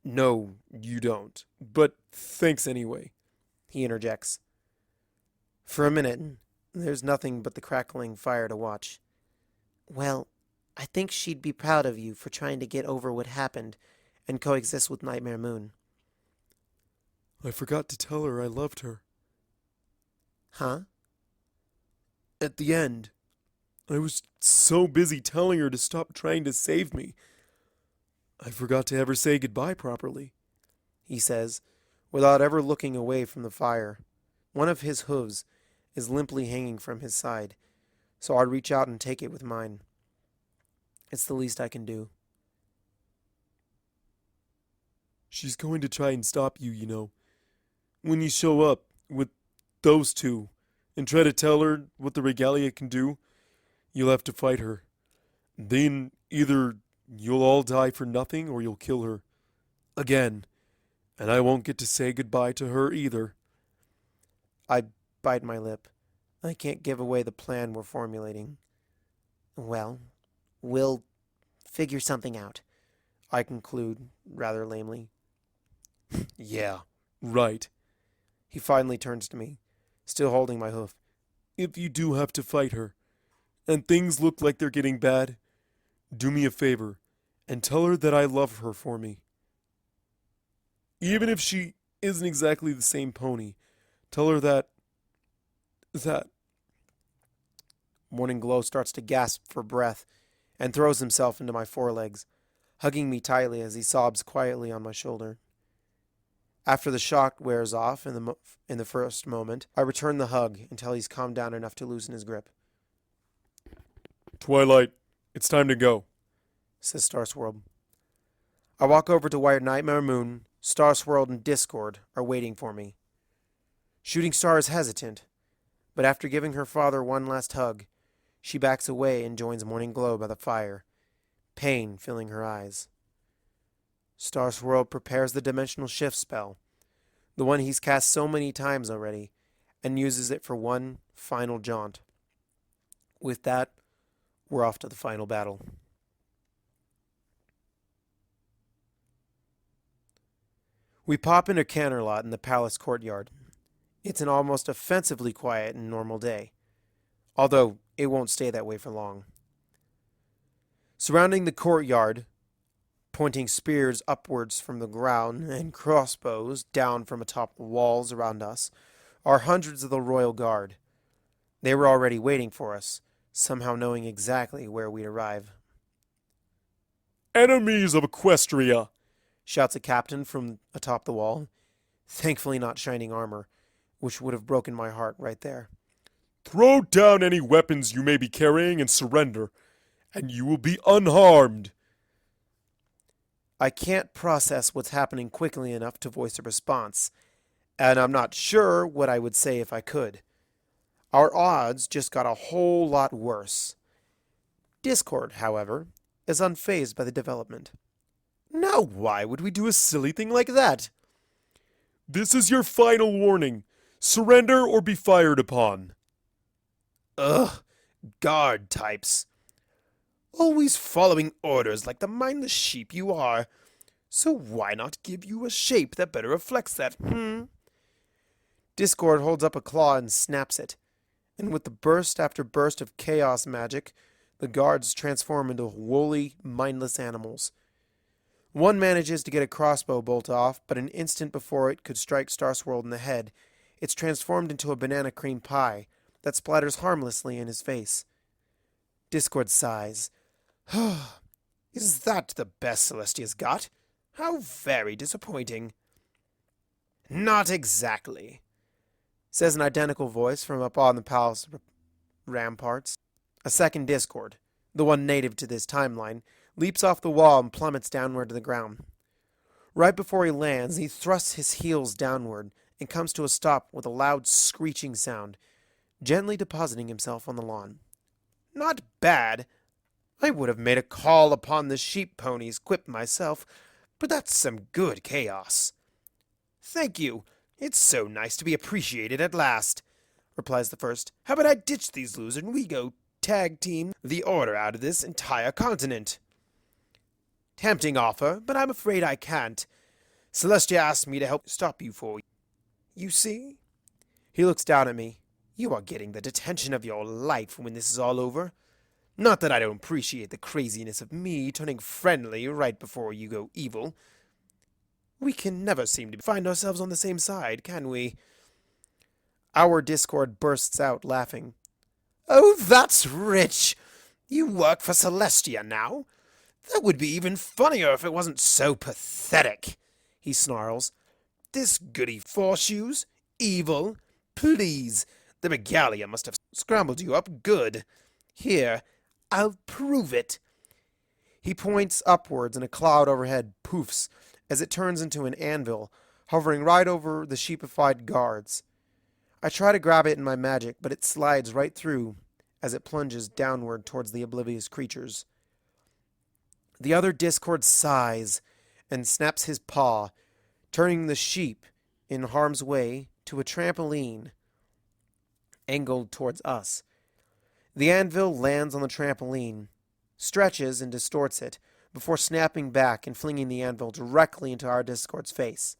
Speaker 3: No, you don't. But thanks anyway,
Speaker 2: he interjects. For a minute, there's nothing but the crackling fire to watch.
Speaker 4: Well, I think she'd be proud of you for trying to get over what happened and coexist with Nightmare Moon.
Speaker 3: I forgot to tell her I loved her.
Speaker 4: Huh?
Speaker 3: At the end, I was so busy telling her to stop trying to save me. I forgot to ever say goodbye properly,
Speaker 2: he says, without ever looking away from the fire. One of his hooves is limply hanging from his side, so I reach out and take it with mine. It's the least I can do.
Speaker 3: She's going to try and stop you, you know. When you show up with those two and try to tell her what the regalia can do, you'll have to fight her. Then either you'll all die for nothing or you'll kill her. Again. And I won't get to say goodbye to her either.
Speaker 2: I bite my lip. I can't give away the plan we're formulating.
Speaker 4: Well, we'll figure something out,
Speaker 2: I conclude, rather lamely.
Speaker 3: Yeah, right.
Speaker 2: He finally turns to me, still holding my hoof.
Speaker 3: If you do have to fight her, and things look like they're getting bad, do me a favor and tell her that I love her for me. Even if she isn't exactly the same pony, tell her that...
Speaker 2: Morning Glow starts to gasp for breath and throws himself into my forelegs, hugging me tightly as he sobs quietly on my shoulder. After the shock wears off in the first moment, I return the hug until he's calmed down enough to loosen his grip.
Speaker 3: Twilight, it's time to go,
Speaker 2: says Star Swirl. I walk over to where Nightmare Moon, Star Swirl, and Discord are waiting for me. Shooting Star is hesitant, but after giving her father one last hug, she backs away and joins Morning Glow by the fire, pain filling her eyes. Star Swirl prepares the dimensional shift spell, the one he's cast so many times already, and uses it for one final jaunt. With that, we're off to the final battle. We pop into Canterlot in the palace courtyard. It's an almost offensively quiet and normal day, although it won't stay that way for long. Surrounding the courtyard, pointing spears upwards from the ground and crossbows down from atop the walls around us, are hundreds of the royal guard. They were already waiting for us, somehow knowing exactly where we'd arrive.
Speaker 3: Enemies of Equestria,
Speaker 2: shouts a captain from atop the wall, thankfully not shining armor, which would have broken my heart right there.
Speaker 3: Throw down any weapons you may be carrying and surrender, and you will be unharmed.
Speaker 2: I can't process what's happening quickly enough to voice a response,
Speaker 1: and I'm not sure what I would say if I could. Our odds just got a whole lot worse. Discord, however, is unfazed by the development. Now why would we do a silly thing like that?
Speaker 3: This is your final warning. Surrender or be fired upon.
Speaker 1: Ugh, guard types. Always following orders like the mindless sheep you are. So why not give you a shape that better reflects that, Discord holds up a claw and snaps it, and with the burst after burst of chaos magic, the guards transform into woolly, mindless animals. One manages to get a crossbow bolt off, but an instant before it could strike Star Swirl in the head, it's transformed into a banana cream pie that splatters harmlessly in his face. Discord sighs. Is that the best Celestia's got? How very disappointing. Not exactly, says an identical voice from up on the palace ramparts. A second Discord, the one native to this timeline, leaps off the wall and plummets downward to the ground. Right before he lands, he thrusts his heels downward and comes to a stop with a loud screeching sound, gently depositing himself on the lawn. Not bad. I would have made a call upon the sheep ponies quip myself, but that's some good chaos. Thank you. It's so nice to be appreciated at last, replies the first. How about I ditch these losers and we go tag team the order out of this entire continent? Tempting offer, but I'm afraid I can't. Celestia asked me to help stop you for you. You see? He looks down at me. You are getting the detention of your life when this is all over. Not that I don't appreciate the craziness of me turning friendly right before you go evil. We can never seem to find ourselves on the same side, can we? Our Discord bursts out laughing. Oh, that's rich! You work for Celestia now? That would be even funnier if it wasn't so pathetic, he snarls. This goody four-shoes? Evil? Please, the regalia must have scrambled you up good. Here, I'll prove it. He points upwards and a cloud overhead poofs as it turns into an anvil, hovering right over the sheepified guards. I try to grab it in my magic, but it slides right through as it plunges downward towards the oblivious creatures. The other Discord sighs and snaps his paw, turning the sheep in harm's way to a trampoline angled towards us. The anvil lands on the trampoline, stretches and distorts it, before snapping back and flinging the anvil directly into our Discord's face.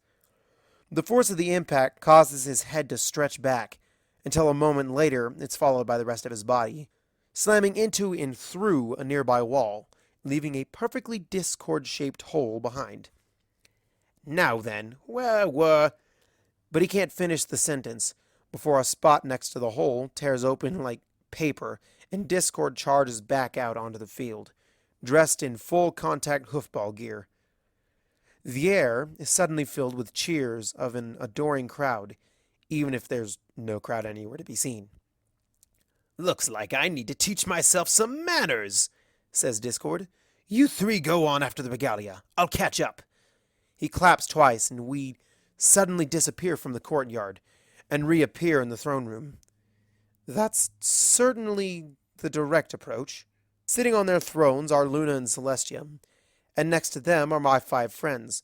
Speaker 1: The force of the impact causes his head to stretch back, until a moment later it's followed by the rest of his body, slamming into and through a nearby wall, leaving a perfectly Discord-shaped hole behind. Now then, where were... But he can't finish the sentence, before a spot next to the hole tears open like paper, and Discord charges back out onto the field, dressed in full contact hoofball gear. The air is suddenly filled with cheers of an adoring crowd, even if there's no crowd anywhere to be seen. Looks like I need to teach myself some manners, says Discord. You three go on after the regalia. I'll catch up. He claps twice, and we suddenly disappear from the courtyard and reappear in the throne room. That's certainly the direct approach. Sitting on their thrones are Luna and Celestia, and next to them are my 5 friends,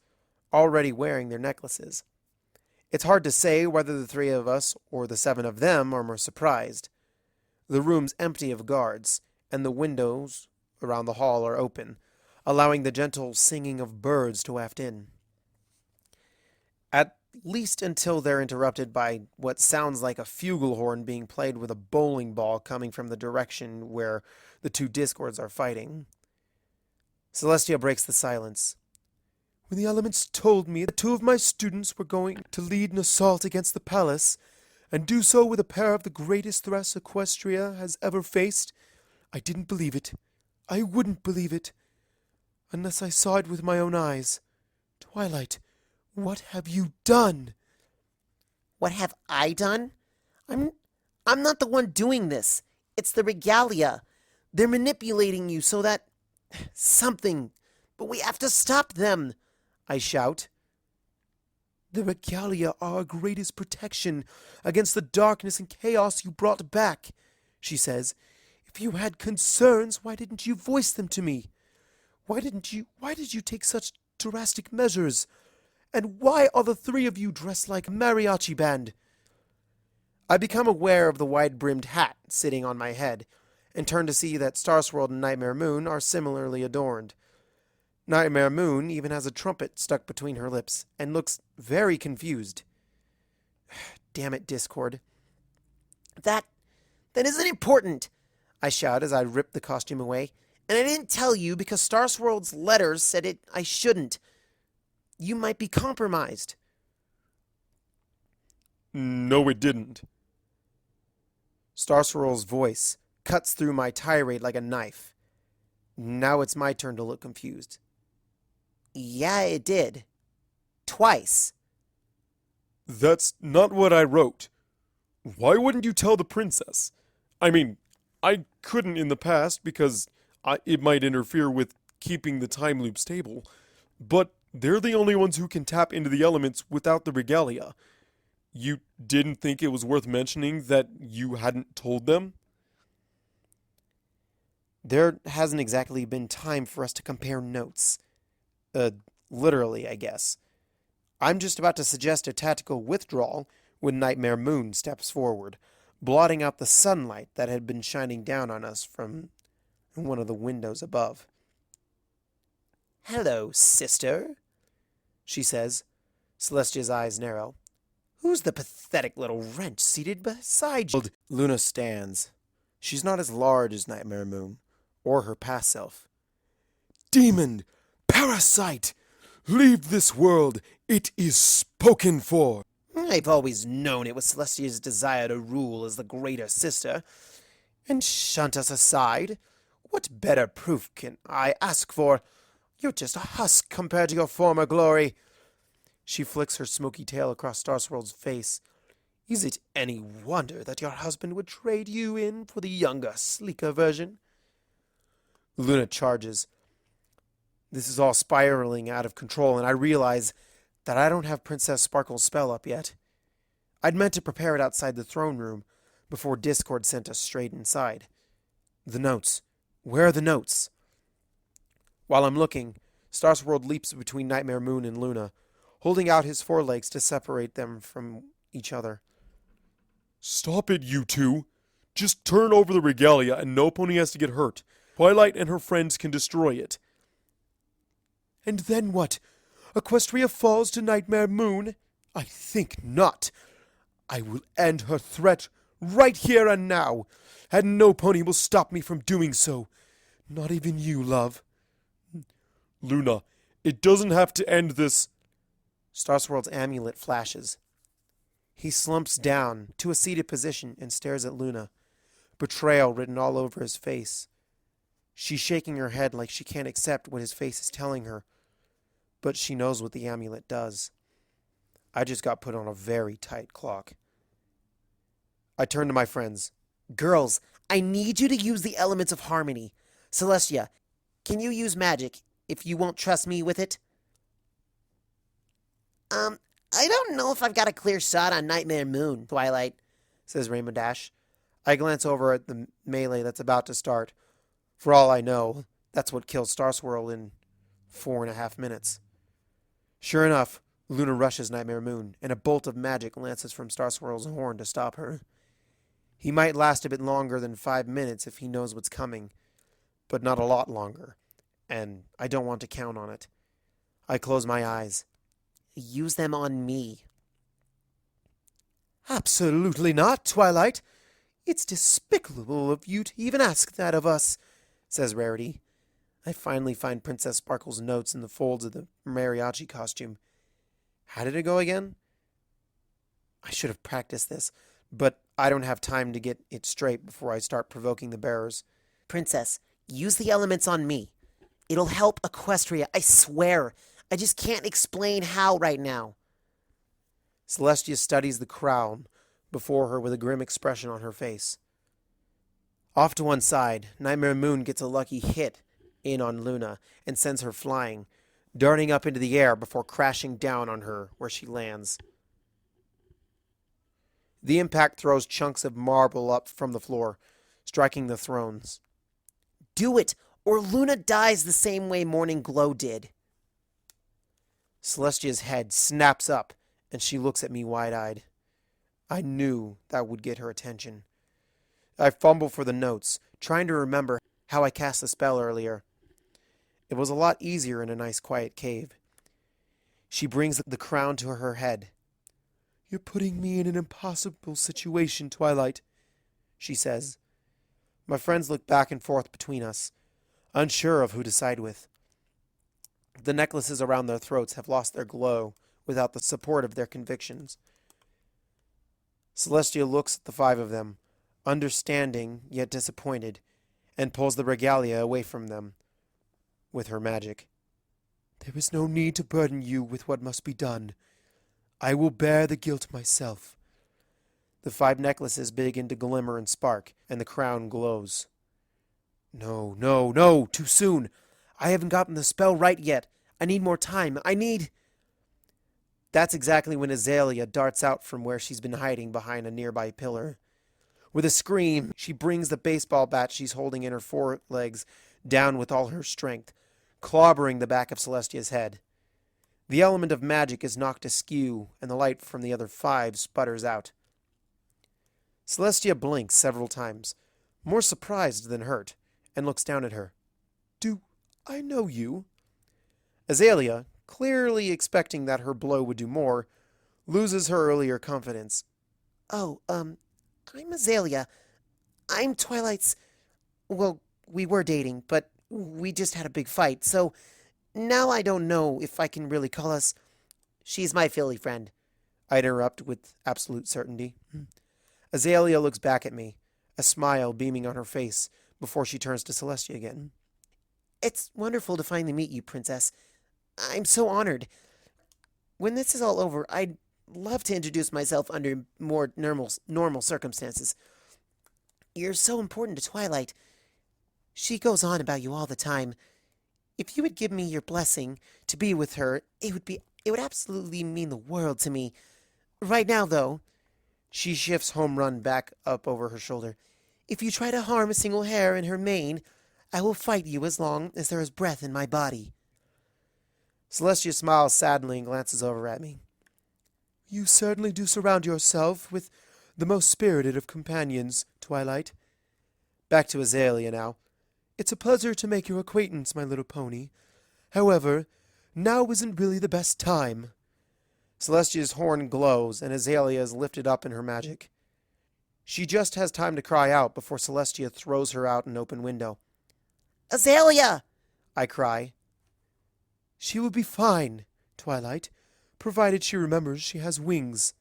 Speaker 1: already wearing their necklaces. It's hard to say whether the 3 of us or the 7 of them are more surprised. The room's empty of guards, and the windows around the hall are open, allowing the gentle singing of birds to waft in. At least until they're interrupted by what sounds like a flugelhorn being played with a bowling ball coming from the direction where the 2 Discords are fighting. Celestia breaks the silence. When the elements told me that 2 of my students were going to lead an assault against the palace, and do so with a pair of the greatest threats Equestria has ever faced, I didn't believe it. I wouldn't believe it, unless I saw it with my own eyes. Twilight, what have you done?
Speaker 2: What have I done? I'm not the one doing this. It's the regalia. They're manipulating you so that... something. But we have to stop them, I shout.
Speaker 1: The regalia are our greatest protection against the darkness and chaos you brought back, she says. If you had concerns, why didn't you voice them to me? Why did you take such drastic measures? And why are the three of you dressed like a mariachi band? I become aware of the wide-brimmed hat sitting on my head, and turn to see that Star Swirl and Nightmare Moon are similarly adorned. Nightmare Moon even has a trumpet stuck between her lips, and looks very confused. Damn it, Discord.
Speaker 2: That isn't important, I shout as I rip the costume away. And I didn't tell you because Star Swirl's letters said I shouldn't. You might be compromised.
Speaker 3: No, it didn't.
Speaker 1: Star Swirl's voice cuts through my tirade like a knife. Now it's my turn to look confused.
Speaker 2: Yeah, it did. Twice.
Speaker 3: That's not what I wrote. Why wouldn't you tell the princess? I mean, I couldn't in the past because it might interfere with keeping the time loop stable, but they're the only ones who can tap into the elements without the regalia. You didn't think it was worth mentioning that you hadn't told them?
Speaker 1: There hasn't exactly been time for us to compare notes. Literally, I guess. I'm just about to suggest a tactical withdrawal when Nightmare Moon steps forward, blotting out the sunlight that had been shining down on us from one of the windows above.
Speaker 2: Hello, sister, she says.
Speaker 1: Celestia's eyes narrow.
Speaker 2: Who's the pathetic little wretch seated beside you?
Speaker 1: Luna stands. She's not as large as Nightmare Moon, or her past self.
Speaker 3: Demon! Parasite! Leave this world! It is spoken for!
Speaker 2: I've always known it was Celestia's desire to rule as the greater sister, and shunt us aside. What better proof can I ask for? You're just a husk compared to your former glory.
Speaker 1: She flicks her smoky tail across Star Swirl's face.
Speaker 2: Is it any wonder that your husband would trade you in for the younger, sleeker version?
Speaker 1: Luna charges. This is all spiraling out of control, and I realize that I don't have Princess Sparkle's spell up yet. I'd meant to prepare it outside the throne room before Discord sent us straight inside. The notes. Where are the notes? While I'm looking, Star Swirl leaps between Nightmare Moon and Luna, holding out his forelegs to separate them from each other.
Speaker 3: Stop it, you two! Just turn over the regalia and no pony has to get hurt. Twilight and her friends can destroy it.
Speaker 1: And then what? Equestria falls to Nightmare Moon? I think not. I will end her threat right here and now, and no pony will stop me from doing so. Not even you, love.
Speaker 3: Luna, it doesn't have to end this.
Speaker 1: Star Swirl's amulet flashes. He slumps down to a seated position and stares at Luna, betrayal written all over his face. She's shaking her head like she can't accept what his face is telling her, but she knows what the amulet does. I just got put on a very tight clock. I turn to my friends.
Speaker 2: Girls, I need you to use the elements of harmony. Celestia, can you use magic if you won't trust me with it? I don't know if I've got a clear shot on Nightmare Moon, Twilight,
Speaker 1: says Rainbow Dash. I glance over at the melee that's about to start. For all I know, that's what killed Star Swirl in 4.5 minutes. Sure enough, Luna rushes Nightmare Moon, and a bolt of magic lances from Star Swirl's horn to stop her. He might last a bit longer than 5 minutes if he knows what's coming, but not a lot longer, and I don't want to count on it. I close my eyes.
Speaker 2: Use them on me.
Speaker 1: Absolutely not, Twilight. It's despicable of you to even ask that of us, says Rarity. I finally find Princess Sparkle's notes in the folds of the mariachi costume. How did it go again? I should have practiced this, but I don't have time to get it straight before I start provoking the bearers.
Speaker 2: Princess, use the elements on me. It'll help Equestria, I swear. I just can't explain how right now.
Speaker 1: Celestia studies the crown before her with a grim expression on her face. Off to one side, Nightmare Moon gets a lucky hit in on Luna and sends her flying,
Speaker 2: darting up into the air before crashing down on her where she lands. The impact throws chunks of marble up from the floor, striking the thrones.
Speaker 4: Do it, or Luna dies the same way Morning Glow did.
Speaker 2: Celestia's head snaps up, and she looks at me wide-eyed. I knew that would get her attention. I fumble for the notes, trying to remember how I cast the spell earlier. It was a lot easier in a nice quiet cave. She brings the crown to her head. "You're putting me in an impossible situation, Twilight," she says. My friends look back and forth between us, unsure of who to side with. The necklaces around their throats have lost their glow without the support of their convictions. Celestia looks at the five of them, understanding yet disappointed, and pulls the regalia away from them with her magic. "There is no need to burden you with what must be done. I will bear the guilt myself." The 5 necklaces begin to glimmer and spark, and the crown glows. No, no, no, too soon. I haven't gotten the spell right yet. I need more time. That's exactly when Azalea darts out from where she's been hiding behind a nearby pillar. With a scream, she brings the baseball bat she's holding in her forelegs down with all her strength, clobbering the back of Celestia's head. The element of magic is knocked askew, and the light from the other 5 sputters out. Celestia blinks several times, more surprised than hurt, and looks down at her. "Do I know you?" Azalea, clearly expecting that her blow would do more, loses her earlier confidence.
Speaker 4: "Oh, I'm Azalea. I'm Twilight's... Well, we were dating, but we just had a big fight, so now I don't know if I can really call us..." "She's my filly friend,"
Speaker 2: I interrupt with absolute certainty. Azalea looks back at me, a smile beaming on her face, before she turns to Celestia again.
Speaker 4: "It's wonderful to finally meet you, Princess. I'm so honored. When this is all over, I'd love to introduce myself under more normal circumstances. You're so important to Twilight. She goes on about you all the time. If you would give me your blessing to be with her, it would absolutely mean the world to me. Right now, though..." She shifts home run back up over her shoulder. "If you try to harm a single hair in her mane, I will fight you as long as there is breath in my body."
Speaker 2: Celestia smiles sadly and glances over at me. "You certainly do surround yourself with the most spirited of companions, Twilight." Back to Azalea now. "It's a pleasure to make your acquaintance, my little pony. However, now isn't really the best time." Celestia's horn glows, and Azalea is lifted up in her magic. She just has time to cry out before Celestia throws her out an open window.
Speaker 4: "Azalea!"
Speaker 2: I cry. "She will be fine, Twilight, provided she remembers she has wings."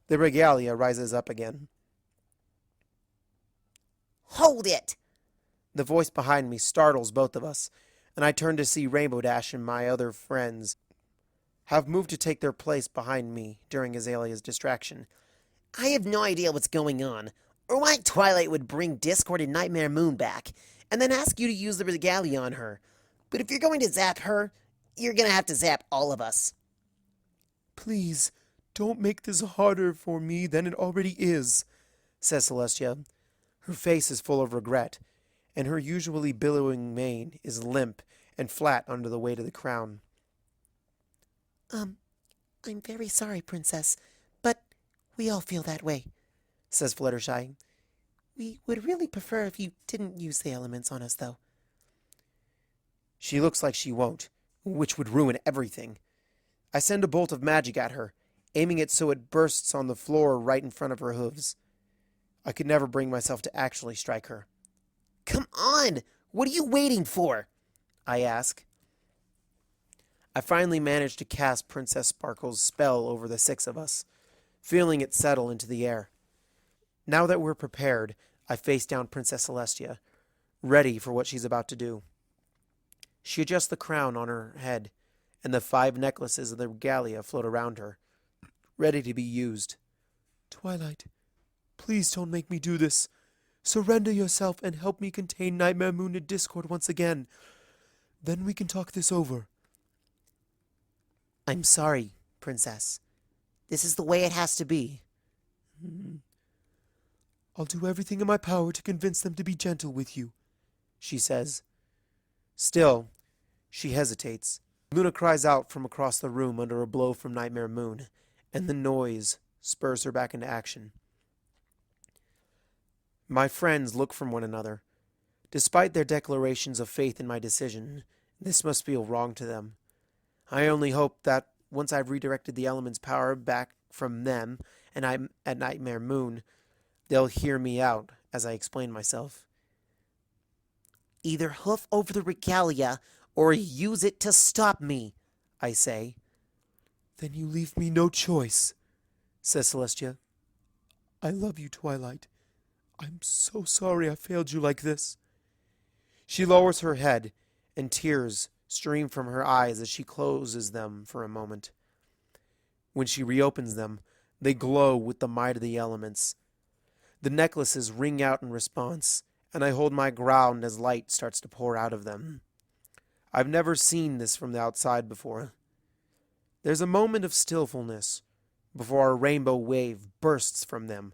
Speaker 2: The regalia rises up again.
Speaker 4: "Hold it!"
Speaker 2: The voice behind me startles both of us, and I turn to see Rainbow Dash and my other friends have moved to take their place behind me during Azalea's distraction.
Speaker 4: "I have no idea what's going on, or why Twilight would bring Discord and Nightmare Moon back, and then ask you to use the regalia on her. But if you're going to zap her, you're going to have to zap all of us."
Speaker 2: "Please, don't make this harder for me than it already is," says Celestia. Her face is full of regret, and her usually billowing mane is limp and flat under the weight of the crown.
Speaker 4: "I'm very sorry, Princess, but we all feel that way,"
Speaker 2: says Fluttershy.
Speaker 4: "We would really prefer if you didn't use the elements on us, though."
Speaker 2: She looks like she won't, which would ruin everything. I send a bolt of magic at her, aiming it so it bursts on the floor right in front of her hooves. I could never bring myself to actually strike her.
Speaker 4: "Come on! What are you waiting for?"
Speaker 2: I ask. I finally managed to cast Princess Sparkle's spell over the 6 of us, feeling it settle into the air. Now that we're prepared, I face down Princess Celestia, ready for what she's about to do. She adjusts the crown on her head, and the 5 necklaces of the regalia float around her, ready to be used. "Twilight, please don't make me do this. Surrender yourself and help me contain Nightmare Moon and Discord once again. Then we can talk this over," I'm sorry, Princess. This is the way it has to be.
Speaker 3: I'll do everything in my power to convince them to be gentle with you, she says.
Speaker 2: Still, she hesitates. Luna cries out from across the room under a blow from Nightmare Moon, and the noise spurs her back into action. My friends look from one another. Despite their declarations of faith in my decision, this must feel wrong to them. I only hope that once I've redirected the element's power back from them and I'm at Nightmare Moon, they'll hear me out as I explain myself. Either hoof over the regalia or use it to stop me, I say.
Speaker 3: Then you leave me no choice, says Celestia. I love you, Twilight. I'm so sorry I failed you like this.
Speaker 2: She lowers her head, and tears stream from her eyes as she closes them for a moment. When she reopens them, they glow with the might of the elements. The necklaces ring out in response, and I hold my ground as light starts to pour out of them. I've never seen this from the outside before. There's a moment of stillfulness before a rainbow wave bursts from them,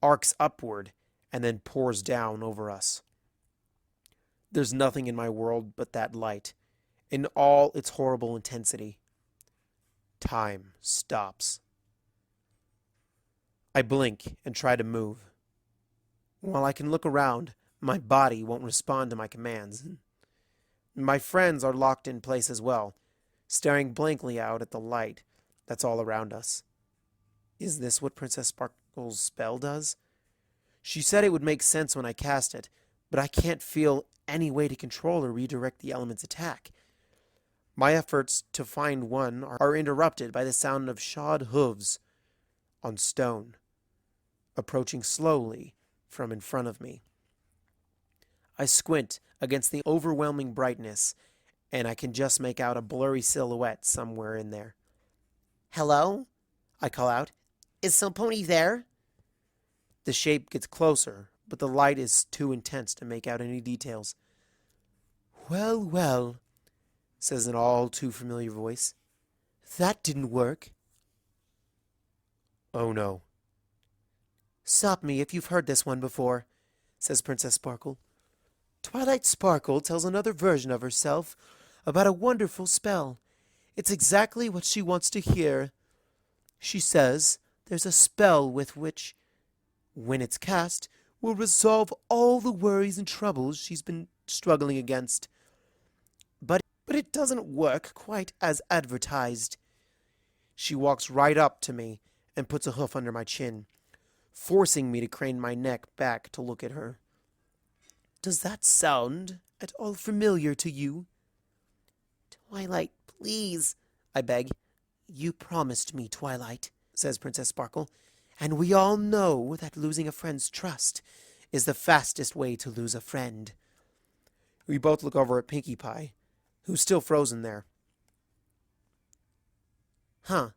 Speaker 2: arcs upward, and then pours down over us. There's nothing in my world but that light, in all its horrible intensity. Time stops. I blink and try to move. While I can look around, my body won't respond to my commands. My friends are locked in place as well, staring blankly out at the light that's all around us. Is this what Princess Sparkle's spell does? She said it would make sense when I cast it, but I can't feel any way to control or redirect the element's attack. My efforts to find one are interrupted by the sound of shod hooves on stone, approaching slowly from in front of me. I squint against the overwhelming brightness, and I can just make out a blurry silhouette somewhere in there. "Hello?" I call out. "Is Silponi there?" The shape gets closer, but the light is too intense to make out any details. "Well, well," says an all too familiar voice. "That didn't work."
Speaker 3: Oh no.
Speaker 2: "Stop me if you've heard this one before," says Princess Sparkle. "Twilight Sparkle tells another version of herself about a wonderful spell. It's exactly what she wants to hear. She says there's a spell with which, when it's cast, will resolve all the worries and troubles she's been struggling against. But it doesn't work quite as advertised." She walks right up to me and puts a hoof under my chin, forcing me to crane my neck back to look at her. "Does that sound at all familiar to you?" "Twilight, please," I beg. "You promised me, Twilight," says Princess Sparkle, "and we all know that losing a friend's trust is the fastest way to lose a friend." We both look over at Pinkie Pie, who's still frozen there. "Huh.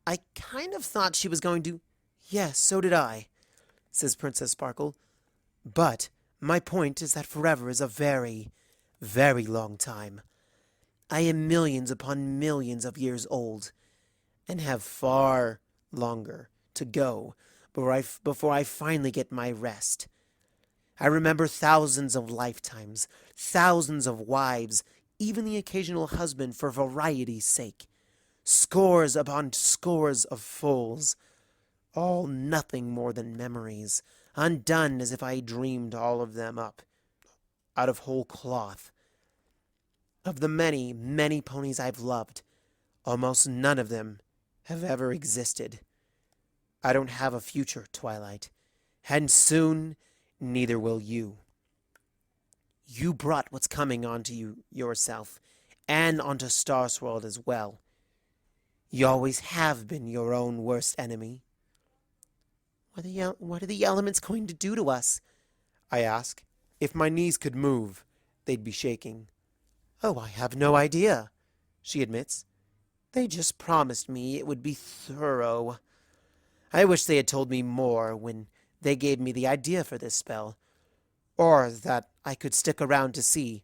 Speaker 2: I kind of thought she was going to—" "Yes, so did I," says Princess Sparkle. "But my point is that forever is a very, very long time. I am millions upon millions of years old, and have far longer to go before I finally get my rest. I remember thousands of lifetimes, thousands of wives, even the occasional husband for variety's sake. Scores upon scores of foals, all nothing more than memories, undone as if I dreamed all of them up, out of whole cloth. Of the many, many ponies I've loved, almost none of them have ever existed. I don't have a future, Twilight, and soon neither will you. You brought what's coming onto you yourself, and onto Star Swirl as well. You always have been your own worst enemy." What are the elements going to do to us?" I ask. If my knees could move, they'd be shaking. "Oh, I have no idea," she admits. "They just promised me it would be thorough. I wish they had told me more when they gave me the idea for this spell, or that I could stick around to see.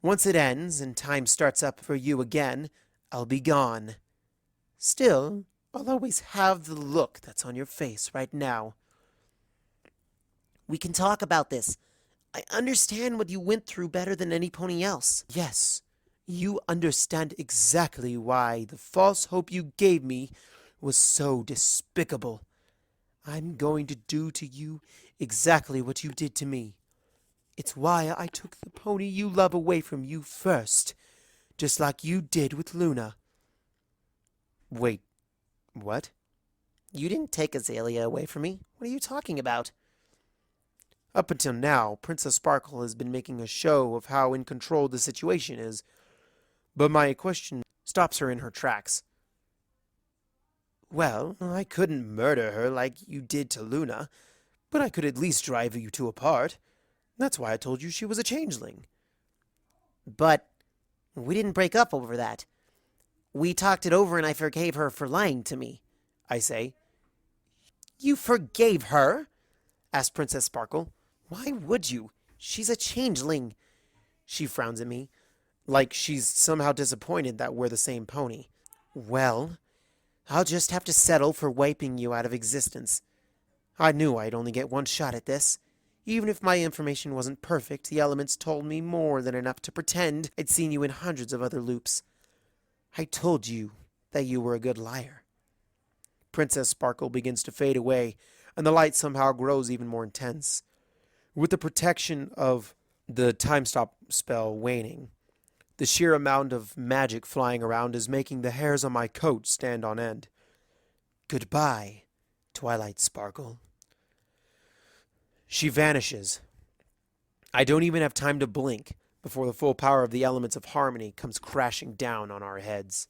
Speaker 2: Once it ends and time starts up for you again, I'll be gone. Still, I'll always have the look that's on your face right now.
Speaker 4: We can talk about this. I understand what you went through better than any pony else.
Speaker 2: Yes, you understand exactly why the false hope you gave me was so despicable. I'm going to do to you exactly what you did to me. It's why I took the pony you love away from you first, just like you did with Luna. Wait, what?
Speaker 4: You didn't take Azalea away from me. What are you talking about?
Speaker 2: Up until now, Princess Sparkle has been making a show of how in control the situation is, but my question stops her in her tracks. Well, I couldn't murder her like you did to Luna, but I could at least drive you two apart. That's why I told you she was a changeling.
Speaker 4: But we didn't break up over that. We talked it over and I forgave her for lying to me,
Speaker 2: I say.
Speaker 4: You forgave her?
Speaker 2: Asked Princess Sparkle.
Speaker 4: Why would you? She's a changeling.
Speaker 2: She frowns at me, like she's somehow disappointed that we're the same pony. Well, I'll just have to settle for wiping you out of existence. I knew I'd only get one shot at this. Even if my information wasn't perfect, the elements told me more than enough to pretend I'd seen you in hundreds of other loops. I told you that you were a good liar. Princess Sparkle begins to fade away, and the light somehow grows even more intense. With the protection of the time stop spell waning, the sheer amount of magic flying around is making the hairs on my coat stand on end. Goodbye, Twilight Sparkle. She vanishes. I don't even have time to blink before the full power of the elements of harmony comes crashing down on our heads.